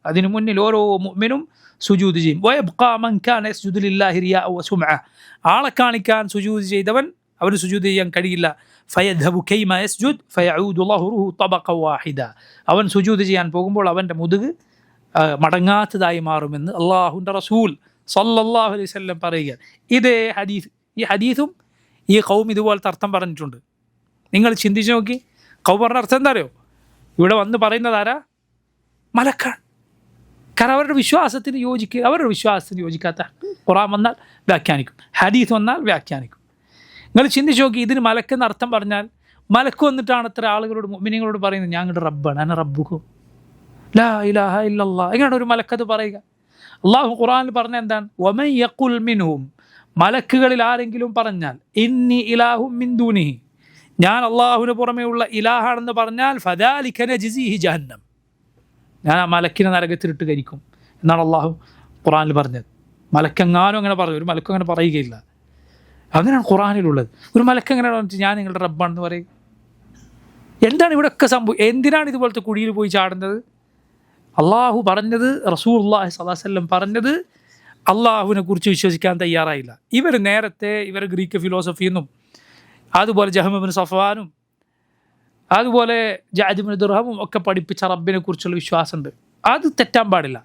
അതിനു മുന്നിൽ ഓരോ മുഅ്മിനും സുജൂദ് ചെയ്യും. വയബ്ഖാ മൻ കാന യസ്ജുദു ലില്ലാഹി റിയാഅ വസുമഅ, ആളെ കാണിക്കാൻ സുജൂദ് ചെയ്തവൻ അവന് സുജൂദ് ചെയ്യാൻ കഴിയില്ല. ഫയദ്ഹബു കൈമ യസ്ജുദ് ഫയഊദു ലഹ്റുഹു തബഖ വാഹിദ, അവൻ സുജൂദ് ചെയ്യാൻ പോകുമ്പോൾ അവൻ്റെ മുതുക് മടങ്ങാത്തതായി മാറുമെന്ന് അള്ളാഹുവിൻ്റെ റസൂൽ സല്ലല്ലാഹു അലൈഹി വസല്ലം പറയുക. ഇതേ ഹദീസ്, ഈ ഹദീസും ഈ ഖൗം ഇതുപോലത്തെ അർത്ഥം പറഞ്ഞിട്ടുണ്ട്. നിങ്ങൾ ചിന്തിച്ച് നോക്കി, ഖൗം പറഞ്ഞ അർത്ഥം എന്താ അറിയോ? ഇവിടെ വന്ന് പറയുന്നത് ആരാ? മലക്കാണ്. കാരണം അവരുടെ വിശ്വാസത്തിന് യോജിക്കുക, അവരുടെ വിശ്വാസത്തിന് യോജിക്കാത്ത ഖുർആൻ വന്നാൽ വ്യാഖ്യാനിക്കും, ഹദീസ് വന്നാൽ വ്യാഖ്യാനിക്കും. നിങ്ങൾ ചിന്തിച്ച് നോക്കി, ഇതിന് മലക്കെന്ന് അർത്ഥം പറഞ്ഞാൽ മലക്ക് വന്നിട്ടാണ് ഇത്ര ആളുകളോട് മുഅ്മിനീങ്ങളോട് പറയുന്നത് ഞങ്ങളുടെ റബ്ബാണ്, അന റബ്ബുക്കും ലാ ഇലാഹ ഇല്ലല്ലാഹ്. എങ്ങനെയാണ് ഒരു മലക്കത് പറയുക? അള്ളാഹു ഖുർആനിൽ പറഞ്ഞ എന്താണ്? വമൻ യഖുൽ മിൻഹും മലക്കുകളിൽ ആരെങ്കിലും പറഞ്ഞാൽ ഇന്നി ഇലാഹും മിൻ ദൂനിഹി, ഞാൻ അള്ളാഹുവിന് പുറമേ ഉള്ള ഇലാഹാണെന്ന് പറഞ്ഞാൽ ഫദാലിക നജ്സിഹി ജഹന്നം, ഞാൻ ആ മലക്കിനെ നരകത്തിലിട്ട് കരിക്കും എന്നാണ് അള്ളാഹു ഖുറാനിൽ പറഞ്ഞത്. മലക്കെങ്ങാനും അങ്ങനെ പറയും? ഒരു മലക്കും അങ്ങനെ പറയുകയില്ല. അങ്ങനെയാണ് ഖുറാനിലുള്ളത്. ഒരു മലക്ക് എങ്ങനെ പറഞ്ഞിട്ട് ഞാൻ നിങ്ങളുടെ റബ്ബാണെന്ന് പറയും? എന്താണ് ഇവിടെയൊക്കെ സംഭവം? എന്തിനാണ് ഇതുപോലത്തെ കുഴിയിൽ പോയി ചാടുന്നത്? അള്ളാഹു പറഞ്ഞത്, റസൂലുള്ളാഹി സ്വല്ലല്ലാഹു അലൈഹി വസല്ലം പറഞ്ഞത്, അള്ളാഹുവിനെ കുറിച്ച് വിശ്വസിക്കാൻ തയ്യാറായില്ല. നേരത്തെ ഗ്രീക്ക് ഫിലോസഫിയെന്നും അതുപോലെ ജഹ്മ ഇബ്നു സഫ്വാനും അതുപോലെ ജഅദ് ഇബ്നു ദിർഹമും ഒക്കെ പഠിപ്പിച്ച റബ്ബിനെ കുറിച്ചുള്ള വിശ്വാസമുണ്ട്. അത് തെറ്റാൻ പാടില്ല.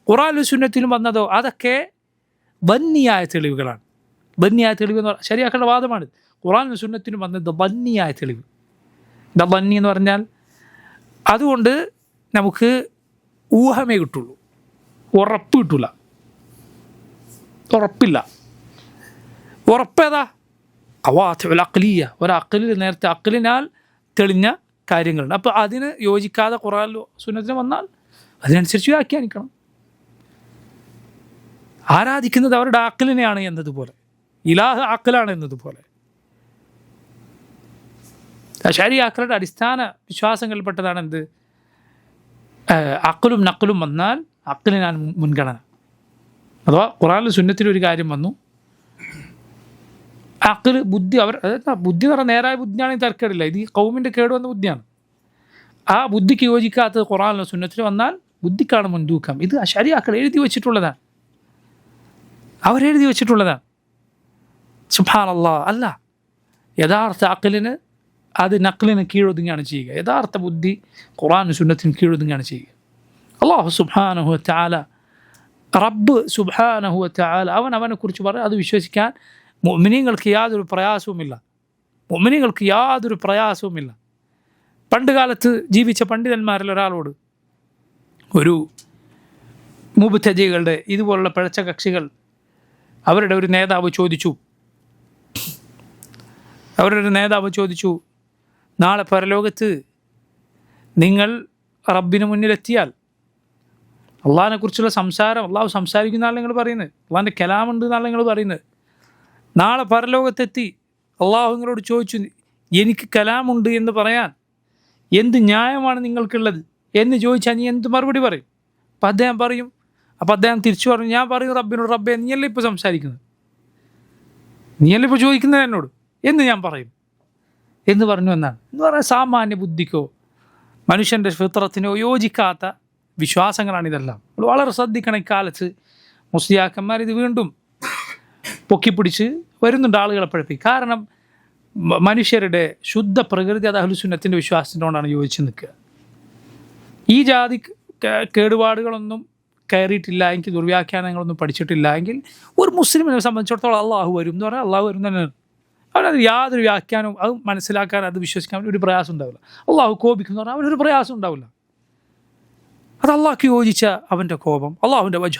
ഖുർആനിലും സുന്നത്തിലും വന്നതോ അതൊക്കെ ബന്നിയായ തെളിവുകളാണ്. ബന്നിയായ തെളിവ് എന്ന് പറഞ്ഞാൽ ശരിയാക്കേണ്ട വാദമാണ്. ഖുർആനിലും സുന്നത്തിലും വന്നത് ബന്നിയായ തെളിവ്. എന്താ ബന്നി എന്ന് പറഞ്ഞാൽ? അതുകൊണ്ട് നമുക്ക് ഊഹമേ കിട്ടുള്ളൂ, ഉറപ്പ് കിട്ടില്ല. ഉറപ്പില്ല. ഉറപ്പേതാ? ഖവാത്തിഉൽ അഖ്ലിയ്യ, ഒരക്കലിൽ നേരത്തെ അക്കലിനാൽ തെളിഞ്ഞ കാര്യങ്ങളുണ്ട്. അപ്പോൾ അതിന് യോജിക്കാതെ ഖുർആനിലും സുന്നത്തിലും വന്നാൽ അതിനനുസരിച്ച് വ്യാഖ്യാനിക്കണം. ആരാധിക്കുന്നത് അവരുടെ അക്കലിനെയാണ് എന്നതുപോലെ, ഇലാഹ് അക്കലാണ് എന്നതുപോലെ. ശരീഅക്കളുടെ അടിസ്ഥാന വിശ്വാസങ്ങളിൽപ്പെട്ടതാണ് എന്ത്? അക്കലും നക്കലും വന്നാൽ അക്കലിനാണ് മുൻഗണന. അഥവാ ഖുർആനിലും സുന്നത്തിലും ഒരു കാര്യം വന്നു, അക്കൽ ബുദ്ധി, ബുദ്ധി എന്ന് പറഞ്ഞാൽ നേരായ ബുദ്ധിയാണെങ്കിൽ തർക്കമില്ല. ഇത് ഈ കൗമിൻ്റെ കേടുവന്ന ബുദ്ധിയാണ്. ആ ബുദ്ധിക്ക് യോജിക്കാത്തത് ഖുർആനിലും സുന്നത്തിലും വന്നാൽ ബുദ്ധിക്കാണ് മുൻതൂക്കം. ഇത് ശരീഅക്കൾ എഴുതി വെച്ചിട്ടുള്ളതാണ്, അവരെഴുതി വെച്ചിട്ടുള്ളതാണ്. സുബ്ഹാനല്ലാഹ്. അല്ല, യഥാർത്ഥ അക്കലിന് അത് നക്ലിന് കീഴൊതുങ്ങുകയാണ് ചെയ്യുക. യഥാർത്ഥ ബുദ്ധി ഖുർആനും സുന്നത്തിനും കീഴൊതുങ്ങുകയാണ് ചെയ്യുക. അല്ലാഹു സുബ്ഹാനഹു വ തആല, റബ്ബ് സുബ്ഹാനഹു വ തആല, അവനെക്കുറിച്ച് പറയും, അത് വിശ്വസിക്കാൻ മുഅ്മിനീങ്ങൾക്ക് യാതൊരു പ്രയാസവുമില്ല. മുഅ്മിനീങ്ങൾക്ക് യാതൊരു പ്രയാസവുമില്ല. പണ്ട് കാലത്ത് ജീവിച്ച പണ്ഡിതന്മാരിൽ ഒരാളോട് ഒരു മുബ്തദികളുടെ ഇതുപോലുള്ള പിഴച്ച കക്ഷികൾ അവരുടെ ഒരു നേതാവ് ചോദിച്ചു, നാളെ പരലോകത്ത് നിങ്ങൾ റബ്ബിന് മുന്നിലെത്തിയാൽ അള്ളാഹിനെക്കുറിച്ചുള്ള സംസാരം, അള്ളാഹു സംസാരിക്കുന്നതാണ് നിങ്ങൾ പറയുന്നത്, അള്ളാഹിൻ്റെ കലാമുണ്ട് എന്നാണ് നിങ്ങൾ പറയുന്നത്. നാളെ പരലോകത്തെത്തി അള്ളാഹു നിങ്ങളോട് ചോദിച്ചു, എനിക്ക് കലാമുണ്ട് എന്ന് പറയാൻ എന്ത് ന്യായമാണ് നിങ്ങൾക്കുള്ളത് എന്ന് ചോദിച്ചാൽ നീ എന്ത് മറുപടി പറയും? അപ്പം അദ്ദേഹം പറയും, അപ്പം അദ്ദേഹം തിരിച്ചു പറഞ്ഞു, ഞാൻ പറയും റബ്ബിനോട്, റബ്ബെ നീയല്ലേ ഇപ്പോൾ സംസാരിക്കുന്നത്, നീയല്ലേ ഇപ്പോൾ ചോദിക്കുന്നത് എന്നോട് എന്ന് ഞാൻ പറയും എന്ന് പറഞ്ഞു എന്നാണ്. എന്ന് പറയാൻ സാമാന്യ ബുദ്ധിക്കോ മനുഷ്യൻ്റെ ഫിത്രത്തിനോ യോജിക്കാത്ത വിശ്വാസങ്ങളാണിതെല്ലാം. വളരെ ശ്രദ്ധിക്കണം. ഇക്കാലത്ത് മുസ്ലിയാക്കന്മാർ ഇത് വീണ്ടും പൊക്കിപ്പിടിച്ച് വരുന്നുണ്ട് ആളുകളെ പഠിപ്പിക്കും. കാരണം മനുഷ്യരുടെ ശുദ്ധ പ്രകൃതി അത് അഹ്ലുസുന്നത്തിൻ്റെ വിശ്വാസത്തിനോടാണ് യോജിച്ച് നിൽക്കുക. ഈ ജാതി കേടുപാടുകളൊന്നും കയറിയിട്ടില്ല എങ്കിൽ, ദുർവ്യാഖ്യാനങ്ങളൊന്നും പഠിച്ചിട്ടില്ല എങ്കിൽ ഒരു മുസ്ലിമിനെ സംബന്ധിച്ചിടത്തോളം അള്ളാഹു വരും എന്ന് പറഞ്ഞാൽ അള്ളാഹു വരും തന്നെയാണ്. അവനത് യാതൊരു വ്യാഖ്യാനവും അത് മനസ്സിലാക്കാൻ, അത് വിശ്വസിക്കാൻ ഒരു പ്രയാസം ഉണ്ടാവില്ല. അള്ളാഹു കോപിക്കുന്നു പറഞ്ഞാൽ അവനൊരു പ്രയാസം ഉണ്ടാവില്ല. അത് അള്ളാഹ്ക്ക് യോജിച്ച അവൻ്റെ കോപം, അള്ളാഹുവിൻ്റെ വജ്,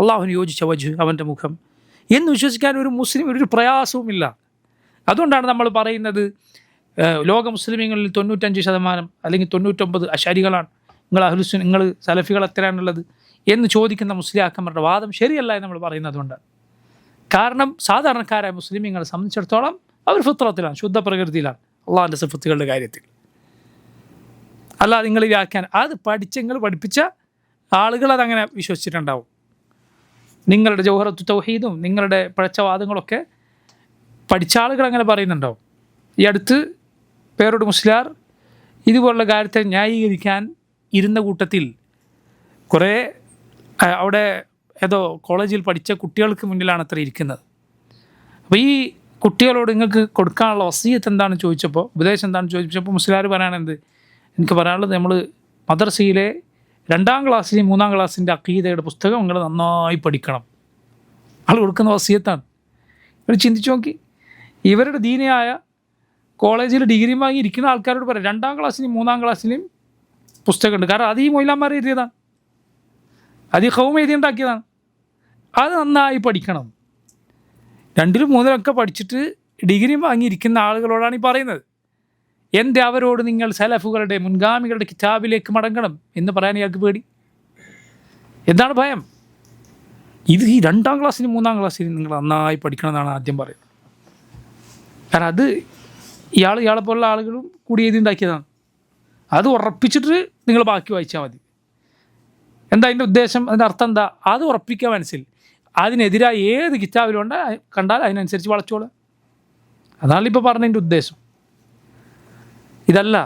അള്ളാഹുവിന് യോജിച്ച വജ്, അവൻ്റെ മുഖം എന്ന് വിശ്വസിക്കാൻ ഒരു മുസ്ലിം ഒരു പ്രയാസവുമില്ല. അതുകൊണ്ടാണ് നമ്മൾ പറയുന്നത്, ലോക മുസ്ലിമീങ്ങളിൽ 95% അല്ലെങ്കിൽ 99% അശരികളാണ്, നിങ്ങൾ സലഫികൾ എത്രയാണുള്ളത് എന്ന് ചോദിക്കുന്ന മുസ്ലിയാക്കന്മാരുടെ വാദം ശരിയല്ല എന്ന് നമ്മൾ പറയുന്നത്. അതുകൊണ്ടാണ്. കാരണം സാധാരണക്കാരായ മുസ്ലിമീങ്ങളെ സംബന്ധിച്ചിടത്തോളം അവർ ഫിത്രത്തിലാണ്, ശുദ്ധ പ്രകൃതിയിലാണ് അള്ളാഹിൻ്റെ സിഫത്തുകളുടെ കാര്യത്തിൽ. അല്ലാതെ നിങ്ങൾ വ്യാഖ്യാനം അത് നിങ്ങൾ പഠിപ്പിച്ച ആളുകൾ അതങ്ങനെ വിശ്വസിച്ചിട്ടുണ്ടാവും. നിങ്ങളുടെ ജൗഹറത്തു തൗഹീദും നിങ്ങളുടെ പഴച്ചവാദങ്ങളൊക്കെ പഠിച്ച ആളുകൾ അങ്ങനെ പറയുന്നുണ്ടാവും. ഈ അടുത്ത് പേരോട് മുസ്ലിയാർ ഇതുപോലുള്ള കാര്യത്തെ ന്യായീകരിക്കാൻ ഇരുന്ന കൂട്ടത്തിൽ കുറേ അവിടെ ഏതോ കോളേജിൽ പഠിച്ച കുട്ടികൾക്ക് മുന്നിലാണ് അത്ര ഇരിക്കുന്നത്. അപ്പോൾ ഈ കുട്ടികളോട് നിങ്ങൾക്ക് കൊടുക്കാനുള്ള വസിയത്ത് എന്താണെന്ന് ചോദിച്ചപ്പോൾ, ഉപദേശം എന്താണെന്ന് ചോദിച്ചപ്പോൾ മുസ്ലിയാർ പറയാനെന്ത്, എനിക്ക് പറയാനുള്ളത്, നമ്മൾ മദ്രസയിലെ 2ാം ക്ലാസ്സിലെയും 3ാം ക്ലാസ്സിൻ്റെ അഖീദയുടെ പുസ്തകം നിങ്ങൾ നന്നായി പഠിക്കണം. ആൾ കൊടുക്കുന്ന വസിയത്താണ്. ഇവർ ചിന്തിച്ചു നോക്കി, ഇവരുടെ ദീനിയായ കോളേജിൽ ഡിഗ്രി വാങ്ങി ഇരിക്കുന്ന ആൾക്കാരോട് പറയാം 2ാം ക്ലാസ്സിലെയും 3ാം ക്ലാസ്സിലെയും പുസ്തകമുണ്ട്. കാരണം അത് ഈ മൊയ്ലാന്മാർ എഴുതിയതാണ്, അത് ഈ ഖൗം എഴുതിയുണ്ടാക്കിയതാണ്. അത് നന്നായി പഠിക്കണം. 2ലും 3ലൊക്കെ പഠിച്ചിട്ട് ഡിഗ്രി വാങ്ങിയിരിക്കുന്ന ആളുകളോടാണ് ഈ പറയുന്നത്. എൻ്റെ അവരോട് നിങ്ങൾ സലഫുകളുടെ മുൻഗാമികളുടെ കിതാബിലേക്ക് മടങ്ങണം എന്ന് പറയാൻ ഇയാൾക്ക് പേടി. എന്താണ് ഭയം? ഇത് ഈ 2ാം ക്ലാസ്സിനും 3ാം ക്ലാസ്സിനും നിങ്ങൾ നന്നായി പഠിക്കണമെന്നാണ് ആദ്യം പറയുന്നത്. കാരണം അത് ഇയാളെ പോലുള്ള ആളുകളും കൂടി എഴുതിണ്ടാക്കിയതാണ്. അത് ഉറപ്പിച്ചിട്ട് നിങ്ങൾ ബാക്കി വായിച്ചാൽ മതി. എന്താ അതിൻ്റെ ഉദ്ദേശം, അതിൻ്റെ അർത്ഥം എന്താ, അത് ഉറപ്പിക്കുക മനസ്സിൽ. അതിനെതിരായ ഏത് കിതാബിലുണ്ട് കണ്ടാൽ അതിനനുസരിച്ച് വളച്ചോളുക. അതാണ് ഇപ്പോൾ പറഞ്ഞതിൻ്റെ ഉദ്ദേശം. ഇതല്ല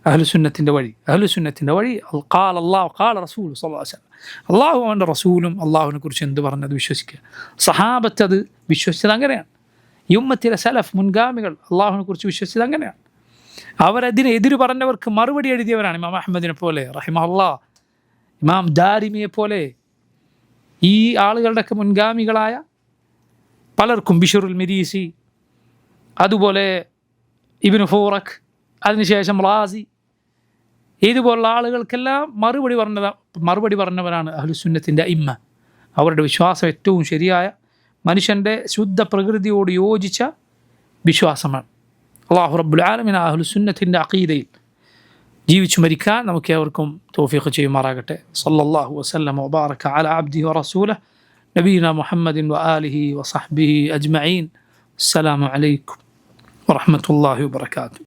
അഹ്ലുസുന്നത്തിൻ്റെ വഴി. അഹ്ലുസുന്നത്തിൻ്റെ വഴി ഖാല അല്ലാഹു ഖാല റസൂൽ സ്വല്ലല്ലാഹു അലൈഹി വസല്ലം, അള്ളാഹു അവൻ്റെ റസൂലും അള്ളാഹുവിനെ കുറിച്ച് എന്ത് പറഞ്ഞത് വിശ്വസിക്കുക. സഹാബത്ത് അത് വിശ്വസിച്ചത് അങ്ങനെയാണ്. ഈ ഉമ്മത്തിലെ സലഫ് മുൻഗാമികൾ അള്ളാഹുവിനെ കുറിച്ച് വിശ്വസിച്ചത് അങ്ങനെയാണ്. അവരതിന് എതിര് പറഞ്ഞവർക്ക് മറുപടി എഴുതിയവരാണ് ഇമാം അഹ്മദിനെ പോലെ റഹിമഹുല്ലാഹ്, ഇമാം ദാരിമിയെ പോലെ ഈ ആളുകളുടെയൊക്കെ മുൻഗാമികളായ പലർക്കും, ബിഷറുൽ മിരീസി, അതുപോലെ ഇബ്നു ഫൂറഖ്, അതിനുശേഷം റാസി, ഇതുപോലുള്ള ആളുകൾക്കെല്ലാം മറുപടി പറഞ്ഞവരാണ് അഹ്ലുസുന്നത്തിൻ്റെ ഇമ്മ. അവരുടെ വിശ്വാസം ഏറ്റവും ശരിയായ മനുഷ്യൻ്റെ ശുദ്ധ പ്രകൃതിയോട് യോജിച്ച വിശ്വാസമാണ്. അല്ലാഹു റബ്ബുൽ ആലമീൻ അഹ്ലുസുന്നത്തിൻ്റെ അഖീദയിൽ ജീവിച്ചു മരിക്കാൻ നമുക്ക് ഏവർക്കും തൗഫീഖ് ചെയ്യുമാറാകട്ടെ. സല്ലല്ലാഹു വസല്ലം വബാറക അലാ അബ്ദിഹി വറസൂലിഹി നബീന മുഹമ്മദിൻ വആലിഹി വസഹ്ബിഹി അജ്മഈൻ. അസ്സലാമു അലൈക്കും വറഹ്മത്തുള്ളാഹി വബറകാതുഹു.